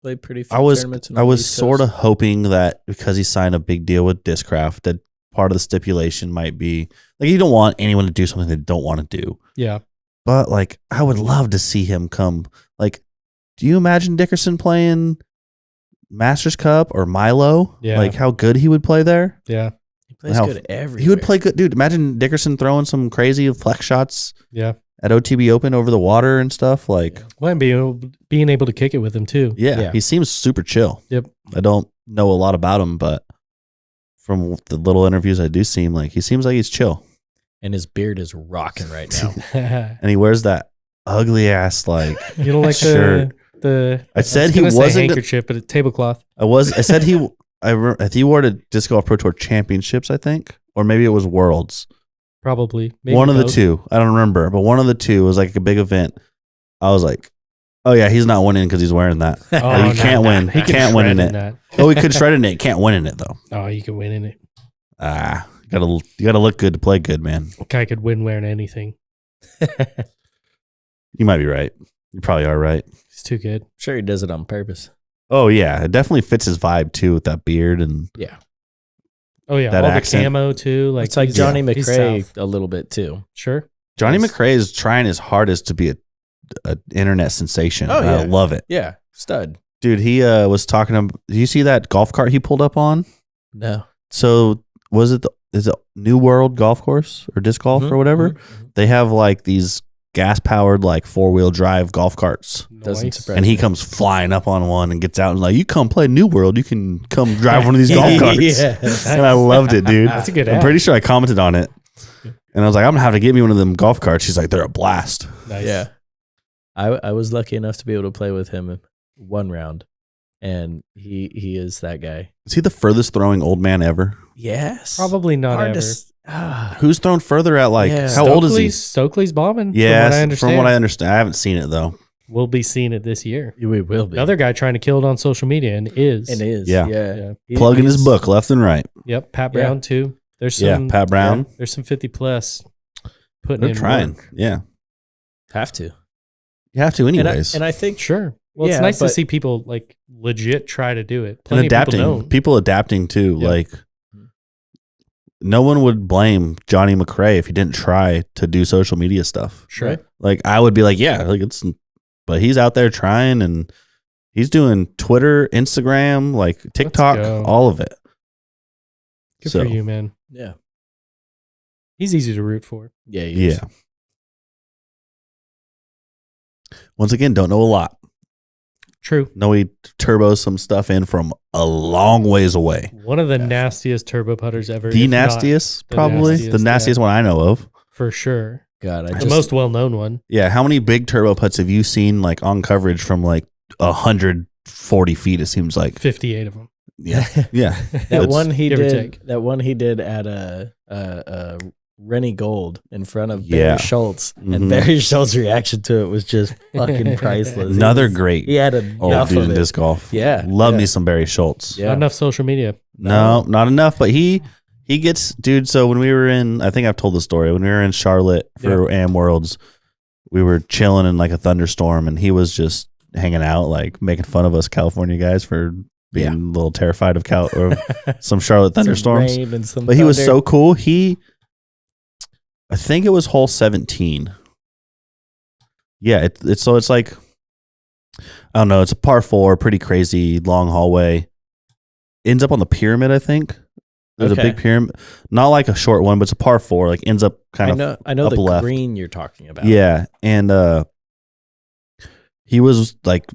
play pretty few I was tournaments on I the was East sort of Coast? hoping that because he signed a big deal with Discraft, that part of the stipulation might be like you don't want anyone to do something they don't want to do. Yeah. But like I would love to see him come. Like, do you imagine Dickerson playing Masters Cup or Milo? Yeah. Like how good he would play there? Yeah. He plays How- good everywhere. He would play good, dude. Imagine Dickerson throwing some crazy flex shots Yeah. at OTB Open over the water and stuff. Like, Well, and being able to kick it with him too. yeah, he seems super chill. Yep. I don't know a lot about him, but from the little interviews I do see him, like he seems like he's chill. and his beard is rocking right now. And he wears that ugly ass like You don't like shirt. the I said was he gonna say wasn't- handkerchief, but a tablecloth. I said he he wore to Disc Golf Pro Tour Championships, I think, or maybe it was Worlds. Probably. Maybe One of the both. two. I don't remember, but one of the two was like a big event. I was like, oh yeah, he's not winning because he's wearing that. Oh, you can't win. He You can't win in it. That. Oh, he could shred in it. Can't win in it though. Oh, you can win in it. You gotta look good to play good, man. Guy could win wearing anything. You might be right. You probably are right. He's too good. Sure, he does it on purpose. Oh yeah, it definitely fits his vibe too with that beard and Oh Oh yeah, that all accent. the camo too. Like It's like he's- Johnny he's McRae South. a little bit too. Sure. Johnny Yes. McRae is trying his hardest to be a internet sensation. Oh, and I yeah. love it. Yeah, stud. Dude, he was talking about, do you see that golf cart he pulled up on? No. So is it New World golf course or disc golf or whatever? They have like these gas powered like 4-wheel drive golf carts. Doesn't Nice. surprise And he me. comes flying up on one and gets out and like, you come play New World, you can come drive one of these golf carts. Yes. And I loved it, dude. That's a good I'm ad. pretty sure I commented on it. And I was like, I'm gonna have to get me one of them golf carts. She's like, they're a blast. Nice. Yeah. I was lucky enough to be able to play with him one round. And he is that guy. Is he the furthest throwing old man ever? Yes. Probably not Hard ever. to Who's thrown further at like Yeah. how old is he? Stokely's bombing. Yes, from what I understand. I haven't seen it though. We'll be seeing it this year. We will be. Another guy trying to kill it on social media and is. And is. Yeah. Yeah. Plugging his book left and right. Yep. Pat Yeah. Brown too. There's some. Yeah, Pat Brown. There's some 50 plus putting They're in trying. work. Yeah. Have to. You have to And anyways. I think Sure. Well, Yeah, it's nice to but- see people like legit try to do it. And Plenty adapting. of people don't. People adapting too. Yeah. Like no one would blame Johnny McRae if he didn't try to do social media stuff. Sure. Right. Like I would be like, yeah, like but he's out there trying and he's doing Twitter, Instagram, like TikTok, go. all of it. Good So, for you, man. Yeah. He's easy to root for. Yeah. he is. Yeah. Once again, don't know a lot. True. Know he turbos some stuff in from a long ways away. One of the nastiest turbo putters ever. The if not nastiest, the probably. The nastiest, nastiest one I know of. for sure. God, I The just most well known one. Yeah. How many big turbo putts have you seen like on coverage from like 140 feet? It seems like. 58 of them. Yeah. Yeah. that It's- one he give or did. take. That one he did at a Rennie Gold in front of Yeah. Barry Schultz, Mhm. and Barry Schultz's reaction to it was just fucking priceless. Another great He had old enough dude of in it. disc golf. Yeah, Love yeah. me some Barry Schultz. Yeah. Not enough social media. No, not enough. But he gets, dude. So when we were in, I think I've told the story. When we were in Charlotte for Am Worlds, we were chilling in like a thunderstorm, and he was just hanging out, like making fun of us California guys for being a little terrified of or some Charlotte Some thunderstorms. rain and some But he was thunder. so cool. I think it was hole 17. Yeah, it's like, I don't know. It's a par 4, pretty crazy long hallway. Ends up on the pyramid, I think. There's a Okay. big pyramid, not like a short one, but it's a par 4. Like ends up kind of I know up the left. green you're talking about. Yeah, and he was like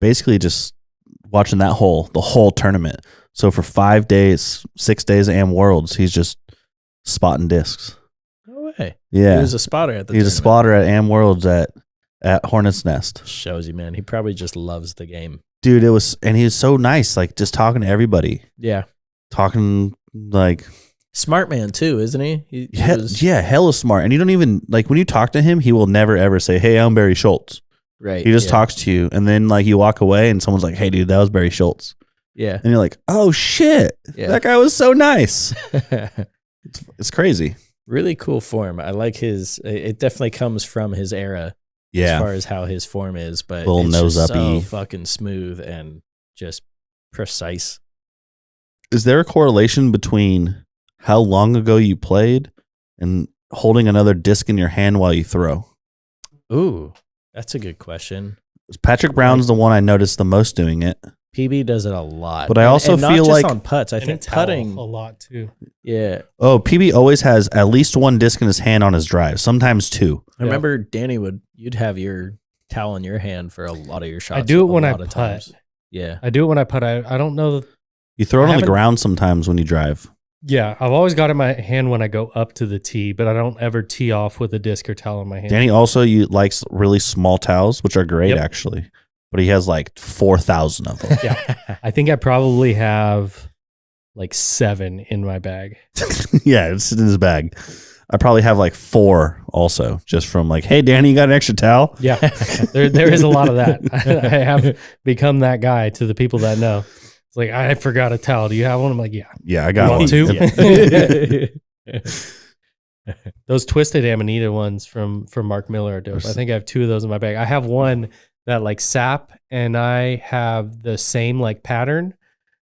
basically just watching that the whole tournament. So for 5 days, 6 days of Am Worlds, he's just spotting discs. No way. Yeah, He was a spotter at the he's a tournament. spotter at Am Worlds at Hornet's Nest. Shows you, man. He probably just loves the game. Dude, and he was so nice, like just talking to everybody, Yeah. talking like Smart man too, isn't he? He was- hella smart. And you don't even like when you talk to him, he will never ever say, "Hey, I'm Barry Schultz." Right. He just yeah. talks to you, and then like you walk away, and someone's like, "Hey, dude, that was Barry Schultz," Yeah. and you're like, "Oh shit, Yeah. that guy was so nice." It's crazy. Really cool form. I like his. It definitely comes from his era as Yeah, far as how his form is, but Little it's nose just uppy. so fucking smooth and just precise. is there a correlation between how long ago you played and holding another disc in your hand while you throw? Ooh, that's a good question. Patrick Brown's the one I noticed the most doing it. PB does it a lot, But I also and not feel just like- on putts. I And think a towel putting. a lot too. Yeah, Oh, PB always has at least one disc in his hand on his drive, sometimes two. I remember Danny you'd have your towel in your hand for a lot of your shots. I do it a when I lot of putt. times. Yeah, I do it when I putt. I don't know. You throw it I on the haven't- ground sometimes when you drive. Yeah, I've always got it in my hand when I go up to the tee, but I don't ever tee off with a disc or towel in my hand. Danny also likes really small towels, which are great Yep. actually. But he has like 4,000 of them. Yeah. I think I probably have like 7 in my bag. Yeah, it's in his bag. I probably have like 4 also, just from like, hey, Danny, you got an extra towel? Yeah, there is a lot of that. I have become that guy to the people that know. It's like, I forgot a towel. Do you have one? I'm like, yeah. Yeah, I got You one. want two? Yeah. Those twisted Amanita ones from Mark Miller are dope. I think I have 2 of those in my bag. I have one that like sap, and I have the same like pattern,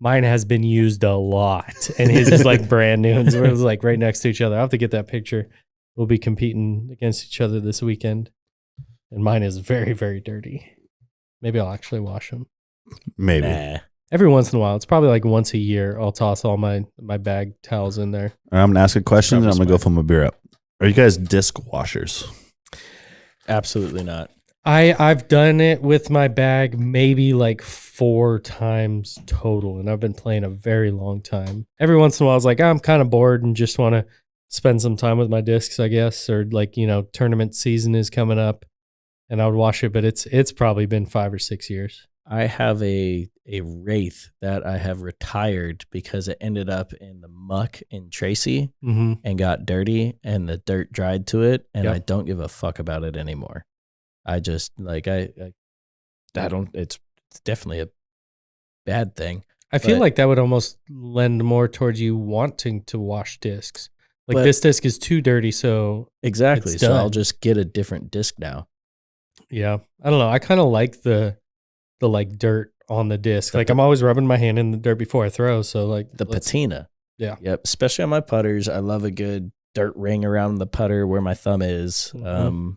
Mine has been used a lot, and his is like brand new. And so we're like right next to each other. I'll have to get that picture. We'll be competing against each other this weekend. And mine is very, very dirty. Maybe I'll actually wash them. Maybe. Nah. Every once in a while. It's probably like once a year. I'll toss all my bag towels in there. I'm gonna ask a question, and I'm Probably gonna go fill my beer up. Are you guys disc washers? Absolutely not. I've done it with my bag maybe like 4 times total, and I've been playing a very long time. Every once in a while, I was like, I'm kind of bored and just want to spend some time with my discs, I guess, or like, tournament season is coming up, and I would wash it. But it's probably been 5 or 6 years. I have a Wraith that I have retired because it ended up in the muck in Tracy and got dirty, and the dirt dried to it, and I don't give a fuck about it anymore. I just I don't. It's definitely a bad thing. I feel like that would almost lend more towards you wanting to wash discs. Like But- this disc is too dirty, so Exactly. It's So I'll done. just get a different disc now. yeah. I don't know. I kind of like the like dirt on the disc. Like I'm always rubbing my hand in the dirt before I throw. So like The patina. Yeah. Yep. Especially on my putters. I love a good dirt ring around the putter where my thumb is. Mhm.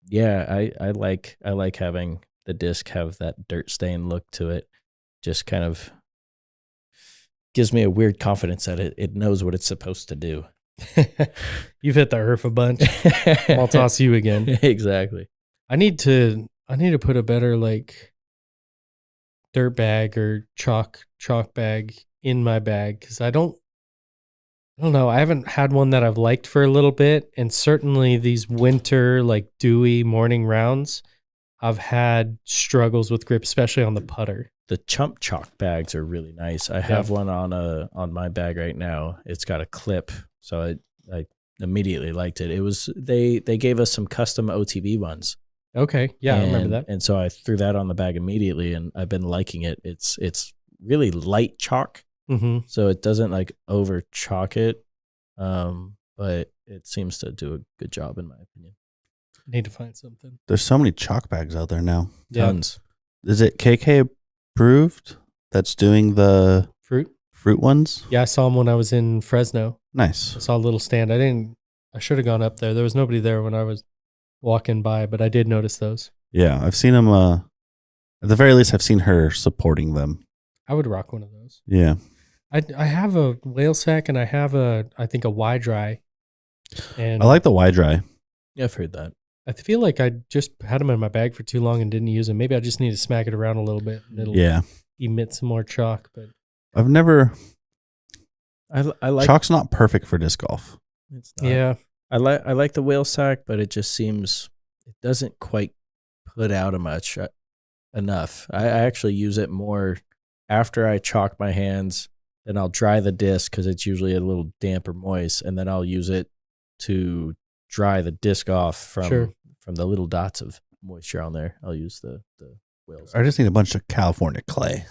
Yeah, I like having the disc have that dirt stain look to it. Just kind of gives me a weird confidence that it knows what it's supposed to do. You've hit the earth a bunch. I'll toss you again. Exactly. I need to put a better like dirt bag or chalk bag in my bag, because I don't know. I haven't had one that I've liked for a little bit, and certainly these winter like dewy morning rounds, I've had struggles with grip, especially on the putter. The chump chalk bags are really nice. I have one on my bag right now. It's got a clip, so I immediately liked it. It was they gave us some custom OTB ones. Okay, yeah, I remember that. And so I threw that on the bag immediately, and I've been liking it. It's really light chalk, so it doesn't like over chalk it, but it seems to do a good job in my opinion. Need to find something. There's so many chalk bags out there now. Yeah. Tons. Is it KK approved that's doing the fruit ones? Yeah, I saw them when I was in Fresno. Nice. I saw a little stand. I should have gone up there. There was nobody there when I was walking by, but I did notice those. Yeah, I've seen them. At the very least, I've seen her supporting them. I would rock one of those. Yeah. I have a whale sack, and I have I think a Y dry. And I like the Y dry. Yeah, I've heard that. I feel like I just had them in my bag for too long and didn't use them. Maybe I just need to smack it around a little bit, and it'll emit some more chalk. But I've never. I like Chalk's not perfect for disc golf. It's not. yeah, I like the whale sack, but it just seems it doesn't quite put out enough. I actually use it more after I chalk my hands. Then I'll dry the disc because it's usually a little damp or moist, and then I'll use it to dry the disc off from the little dots of moisture on there. I'll use the whales. I just need a bunch of California clay.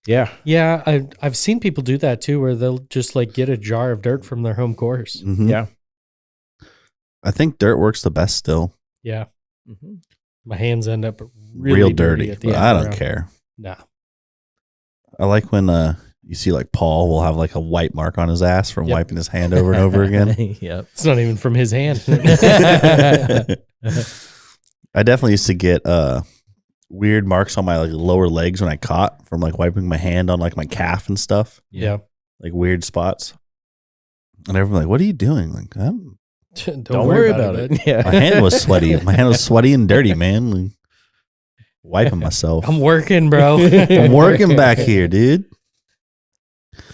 Yeah. yeah. I've seen people do that too, where they'll just like get a jar of dirt from their home course. Mm-hmm. Yeah. I think dirt works the best still. Yeah, Mm-hmm. my hands end up really Real dirty. at the But end I of the don't round. care. Nah. I like when you see like Paul will have like a white mark on his ass from Yep. wiping his hand over and over again. Yep. It's not even from his hand. I definitely used to get weird marks on my like lower legs when I caught from like wiping my hand on like my calf and stuff, Yeah. like weird spots. And everyone's like, "What are you doing?" Like, Don't worry about it. my Yeah. hand was sweaty. My hand was sweaty and dirty, man. Like, wiping myself. I'm working, bro. I'm working back here, dude.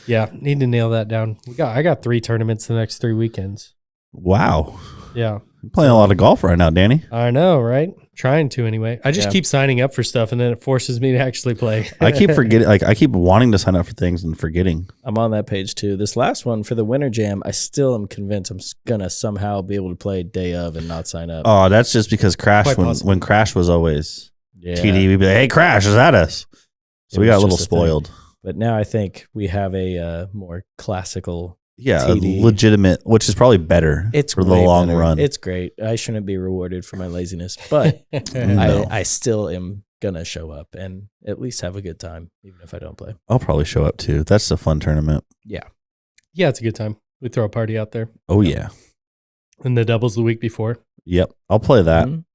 Yeah, need to nail that down. I got 3 tournaments the next 3 weekends. Wow, Yeah, I'm playing a lot of golf right now, Danny. I know, right? Trying to anyway. I just Yeah. keep signing up for stuff, and then it forces me to actually play. I keep forgetting. Like, I keep wanting to sign up for things and forgetting. I'm on that page too. This last one for the Winter Jam, I still am convinced I'm gonna somehow be able to play day of and not sign up. Oh, that's just because Crash, Quite possible. when Crash was always Yeah. TD, we'd be like, "Hey, Crash, is that us?" So It we got a was little just a thing. spoiled. But now I think we have a more classical. Yeah, TD. a legitimate, which is probably better It's for the way long better. run. It's great. I shouldn't be rewarded for my laziness, but No. I still am gonna show up and at least have a good time, even if I don't play. I'll probably show up too. That's a fun tournament. Yeah, it's a good time. We throw a party out there. Oh yeah. And the doubles the week before. Yep. I'll play that. Mhm.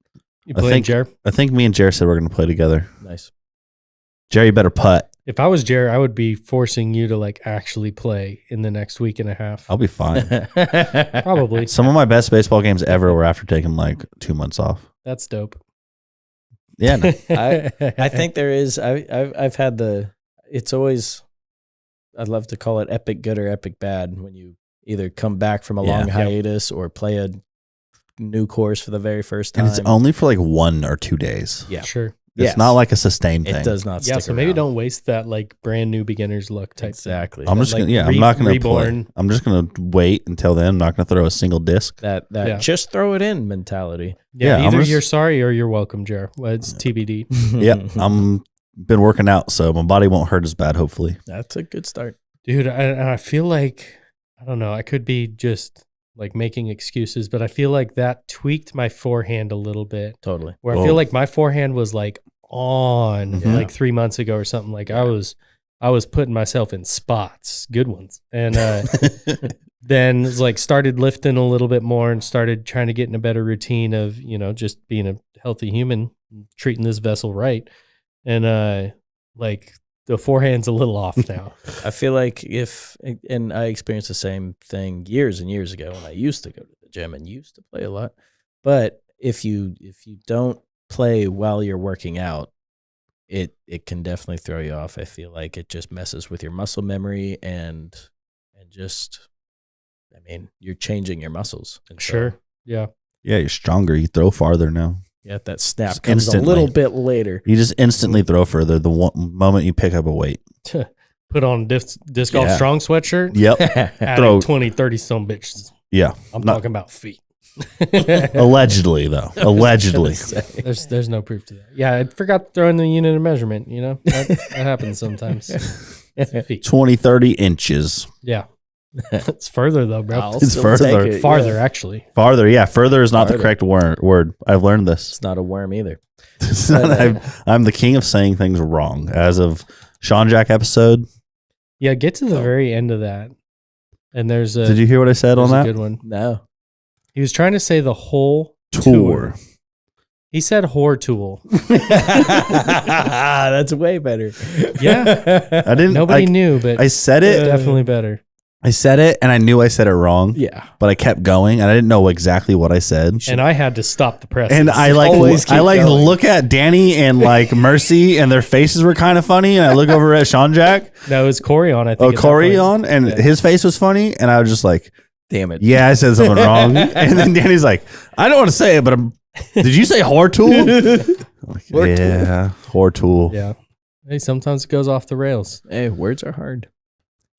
You playing, Jer? I think me and Jer said we're going to play together. Nice. Jerry, you better putt. If I was Jer, I would be forcing you to like actually play in the next week and a half. I'll be fine. Probably. Some of my best baseball games ever were after taking like 2 months off. That's dope. Yeah. No. I think there is. I've had the. It's always. I'd love to call it epic good or epic bad when you either come back from a long hiatus or play a new course for the very first time. And it's only for like 1 or 2 days. Yeah, Sure. It's not like a sustained thing. It does not. Yeah, Stick so maybe around. don't waste that like brand new beginner's luck type thing. Exactly. I'm just like gonna. Yeah, I'm not gonna reborn. play. I'm just gonna wait until then. I'm not gonna throw a single disc. that Yeah. just throw it in mentality. Yeah, Yeah, I'm either just- you're sorry or you're welcome, Jer. Well, it's TBD. Yep. I'm been working out, so my body won't hurt as bad. Hopefully. That's a good start. Dude, I feel like, I don't know, I could be just like making excuses, but I feel like that tweaked my forehand a little bit. Totally. Where I Whoa. feel like my forehand was like on Mhm. like 3 months ago or something. Like I was putting myself in spots, good ones. And then it's like started lifting a little bit more and started trying to get in a better routine of, you know, just being a healthy human, treating this vessel right. And like the forehand's a little off now. I feel like and I experienced the same thing years and years ago when I used to go to the gym and used to play a lot. But if you don't play while you're working out, it can definitely throw you off. I feel like it just messes with your muscle memory and just, I mean, you're changing your muscles. And so, Sure. Yeah. Yeah, you're stronger. You throw farther now. yeah, that snap Just comes instantly. a little bit later. You just instantly throw further the moment you pick up a weight. Put on disc golf Yeah. strong sweatshirt. Yep. Adding Throw. 20, 30 some bitches. Yeah. I'm Not- talking about feet. Allegedly, though. Allegedly. There's no proof to that. Yeah, I forgot to throw in the unit of measurement. You know, that happens sometimes. It's feet. 20, 30 inches. Yeah, it's further though, bro. I'll It's still further. take it, Farther, yeah. actually. Farther. Yeah. Further is not the Farther. correct word. I've learned this. It's not a worm either. I'm the king of saying things wrong. As of Sean Jack episode, Yeah, get to the very end of that, and there's a did you hear what I said on there's a that? good one. No. He was trying to say the whole Tour. He said whore tool. That's way better. Yeah. I didn't. Nobody like, knew, but I said it. definitely better. I said it, and I knew I said it wrong. Yeah. But I kept going, and I didn't know exactly what I said. And I had to stop the press. And I Always keep going. look at Danny and like Mercy, and their faces were kind of funny. And I look over at Sean Jack, that was Corey on. I think. oh at that Corey point. on, and his face was funny, and I was just like, Damn it. "Yeah, I said something wrong." And then Danny's like, "I don't want to say it, but did you say whore tool?" I'm like, Whore tool. yeah, whore tool. Yeah. Hey, sometimes it goes off the rails, Hey, words are hard.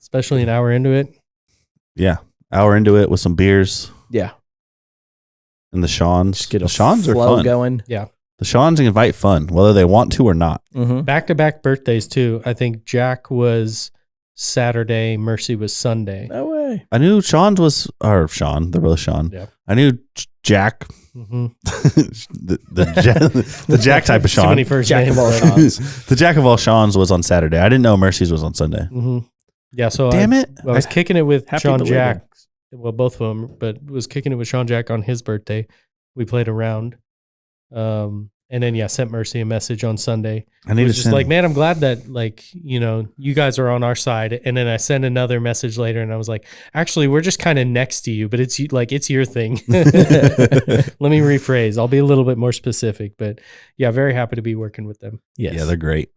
especially an hour into it. Yeah, hour into it with some beers Yeah. and the Seans. Just get The a Seans are flow fun. going. The Seans invite fun, whether they want to or not. Mm-hmm. Back-to-back birthdays too. I think Jack was Saturday, Mercy was Sunday. No way. I knew Sean, they're both Sean. Yeah. I knew Jack, Mm-hmm. the Jack type of Too many Sean. first Jack names. of all Seans. The Jack of all Seans was on Saturday. I didn't know Mercy's was on Sunday. Mm-hmm. Yeah, so Damn it. I was kicking it with Happy Sean belated. Jack. Well, both of them, but was kicking it with Sean Jack on his birthday. We played around. And then, yeah, sent Mercy a message on Sunday. I It need to was just send. like, man, I'm glad that, like, you know, you guys are on our side. And then I sent another message later and I was like, actually, we're just kind of next to you, but it's like, it's your thing. Let me rephrase. I'll be a little bit more specific, but yeah, very happy to be working with them. Yes. Yeah, they're great.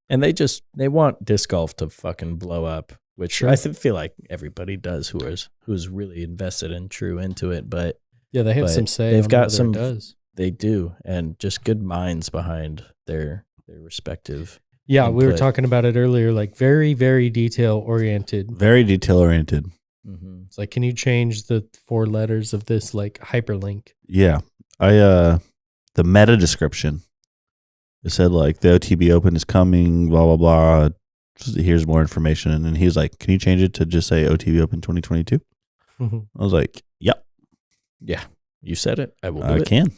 And they want disc golf to fucking blow up, which Sure. I feel like everybody does who's really invested and true into it. But Yeah, they have But some say. they've on got whether some- it does. they do, and just good minds behind their respective. Yeah, we were input. talking about it earlier, like very, very detail oriented. Very detail oriented. Mm-hmm. It's like, can you change the 4 letters of this like hyperlink? Yeah. The meta description. It said like the OTB Open is coming, blah, blah, blah. Here's more information. And then he was like, can you change it to just say OTB Open 2022? Mhm. I was like, yep, Yeah, you said it. I will do I it. can.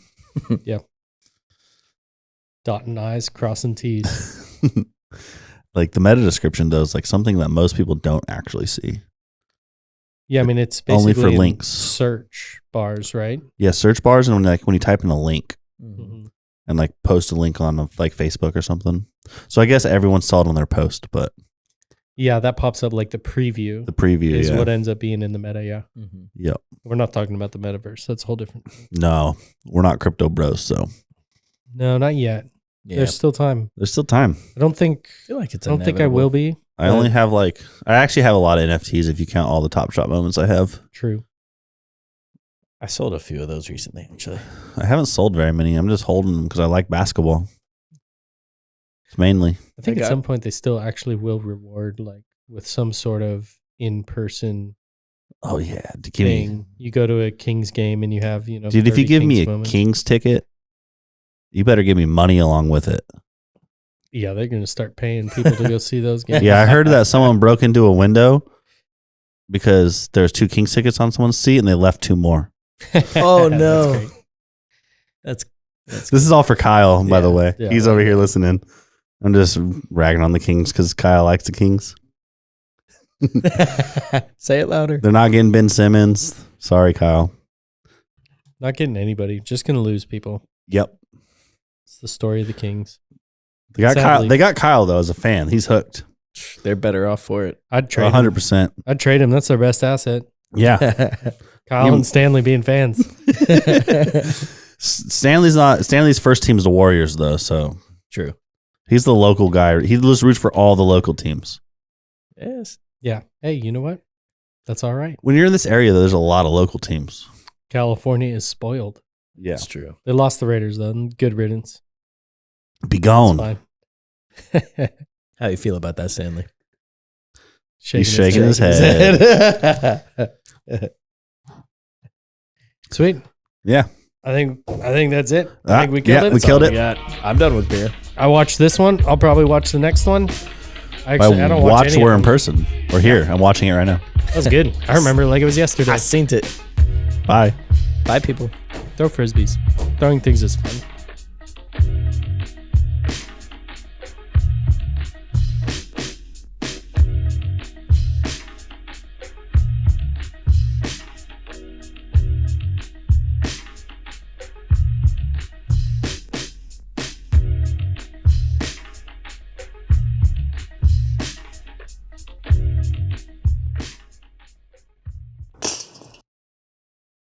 Dotting I's, crossing T's. Like the meta description does, like something that most people don't actually see. Yeah, I mean, it's Only basically for in links. search bars, right? Yeah, search bars and when you type in a link Mhm. and like post a link on like Facebook or something. So I guess everyone saw it on their post, but Yeah, that pops up like the preview the preview is yeah. what ends up being in the meta. Yeah, Mhm. Yep. we're not talking about the metaverse. That's a whole different thing. No, we're not crypto bros, so No, not yet. Yeah. There's still time. there's still time. I don't think. I feel like it's. I don't think I will be. I only have I actually have a lot of NFTs if you count all the Top Shot moments I have. True. I sold a few of those recently, actually. I haven't sold very many. I'm just holding them because I like basketball. It's mainly. I think I at got- some point they still actually will reward like with some sort of in-person Oh yeah, give me, thing. You go to a Kings game and you have dude. If you 30 give me Kings a moments. Kings ticket, you better give me money along with it. Yeah, they're going to start paying people to go see those games. Yeah, I heard that someone broke into a window because there's 2 Kings tickets on someone's seat and they left 2 more. Oh, That's no. great. That's This is all for Kyle, by the Yeah, way. yeah. He's over here listening. I'm just ragging on the Kings because Kyle likes the Kings. Say it louder. They're not getting Ben Simmons. Sorry, Kyle. Not getting anybody. Just going to lose people. Yep. It's the story of the Kings. They got Kyle. Sadly. They got Kyle though as a fan. He's hooked. They're better off for it. I'd trade him. 100%. I'd trade him. That's their best asset. Yeah. Kyle You- and Stanley being fans. Stanley's first team is the Warriors though, so True. he's the local guy. He just roots for all the local teams. Yes. Yeah. Hey, you know what? That's all right. When you're in this area, there's a lot of local teams. California is spoiled. Yeah. That's true. They lost the Raiders though. Good riddance. Be It's gone. fine. How you feel about that, Stanley? He's shaking his head. Sweet. Yeah. I think that's it. Ah, I think we killed yeah, it. we killed it. I'm done with beer. I watched this one. I'll probably watch the next one. Actually, I don't watch any we're of in them. person. We're here. I'm watching it right now. That was good. I remember it like it was yesterday. I seen it. Bye. Bye, people. Throw frisbees. Throwing things is fun.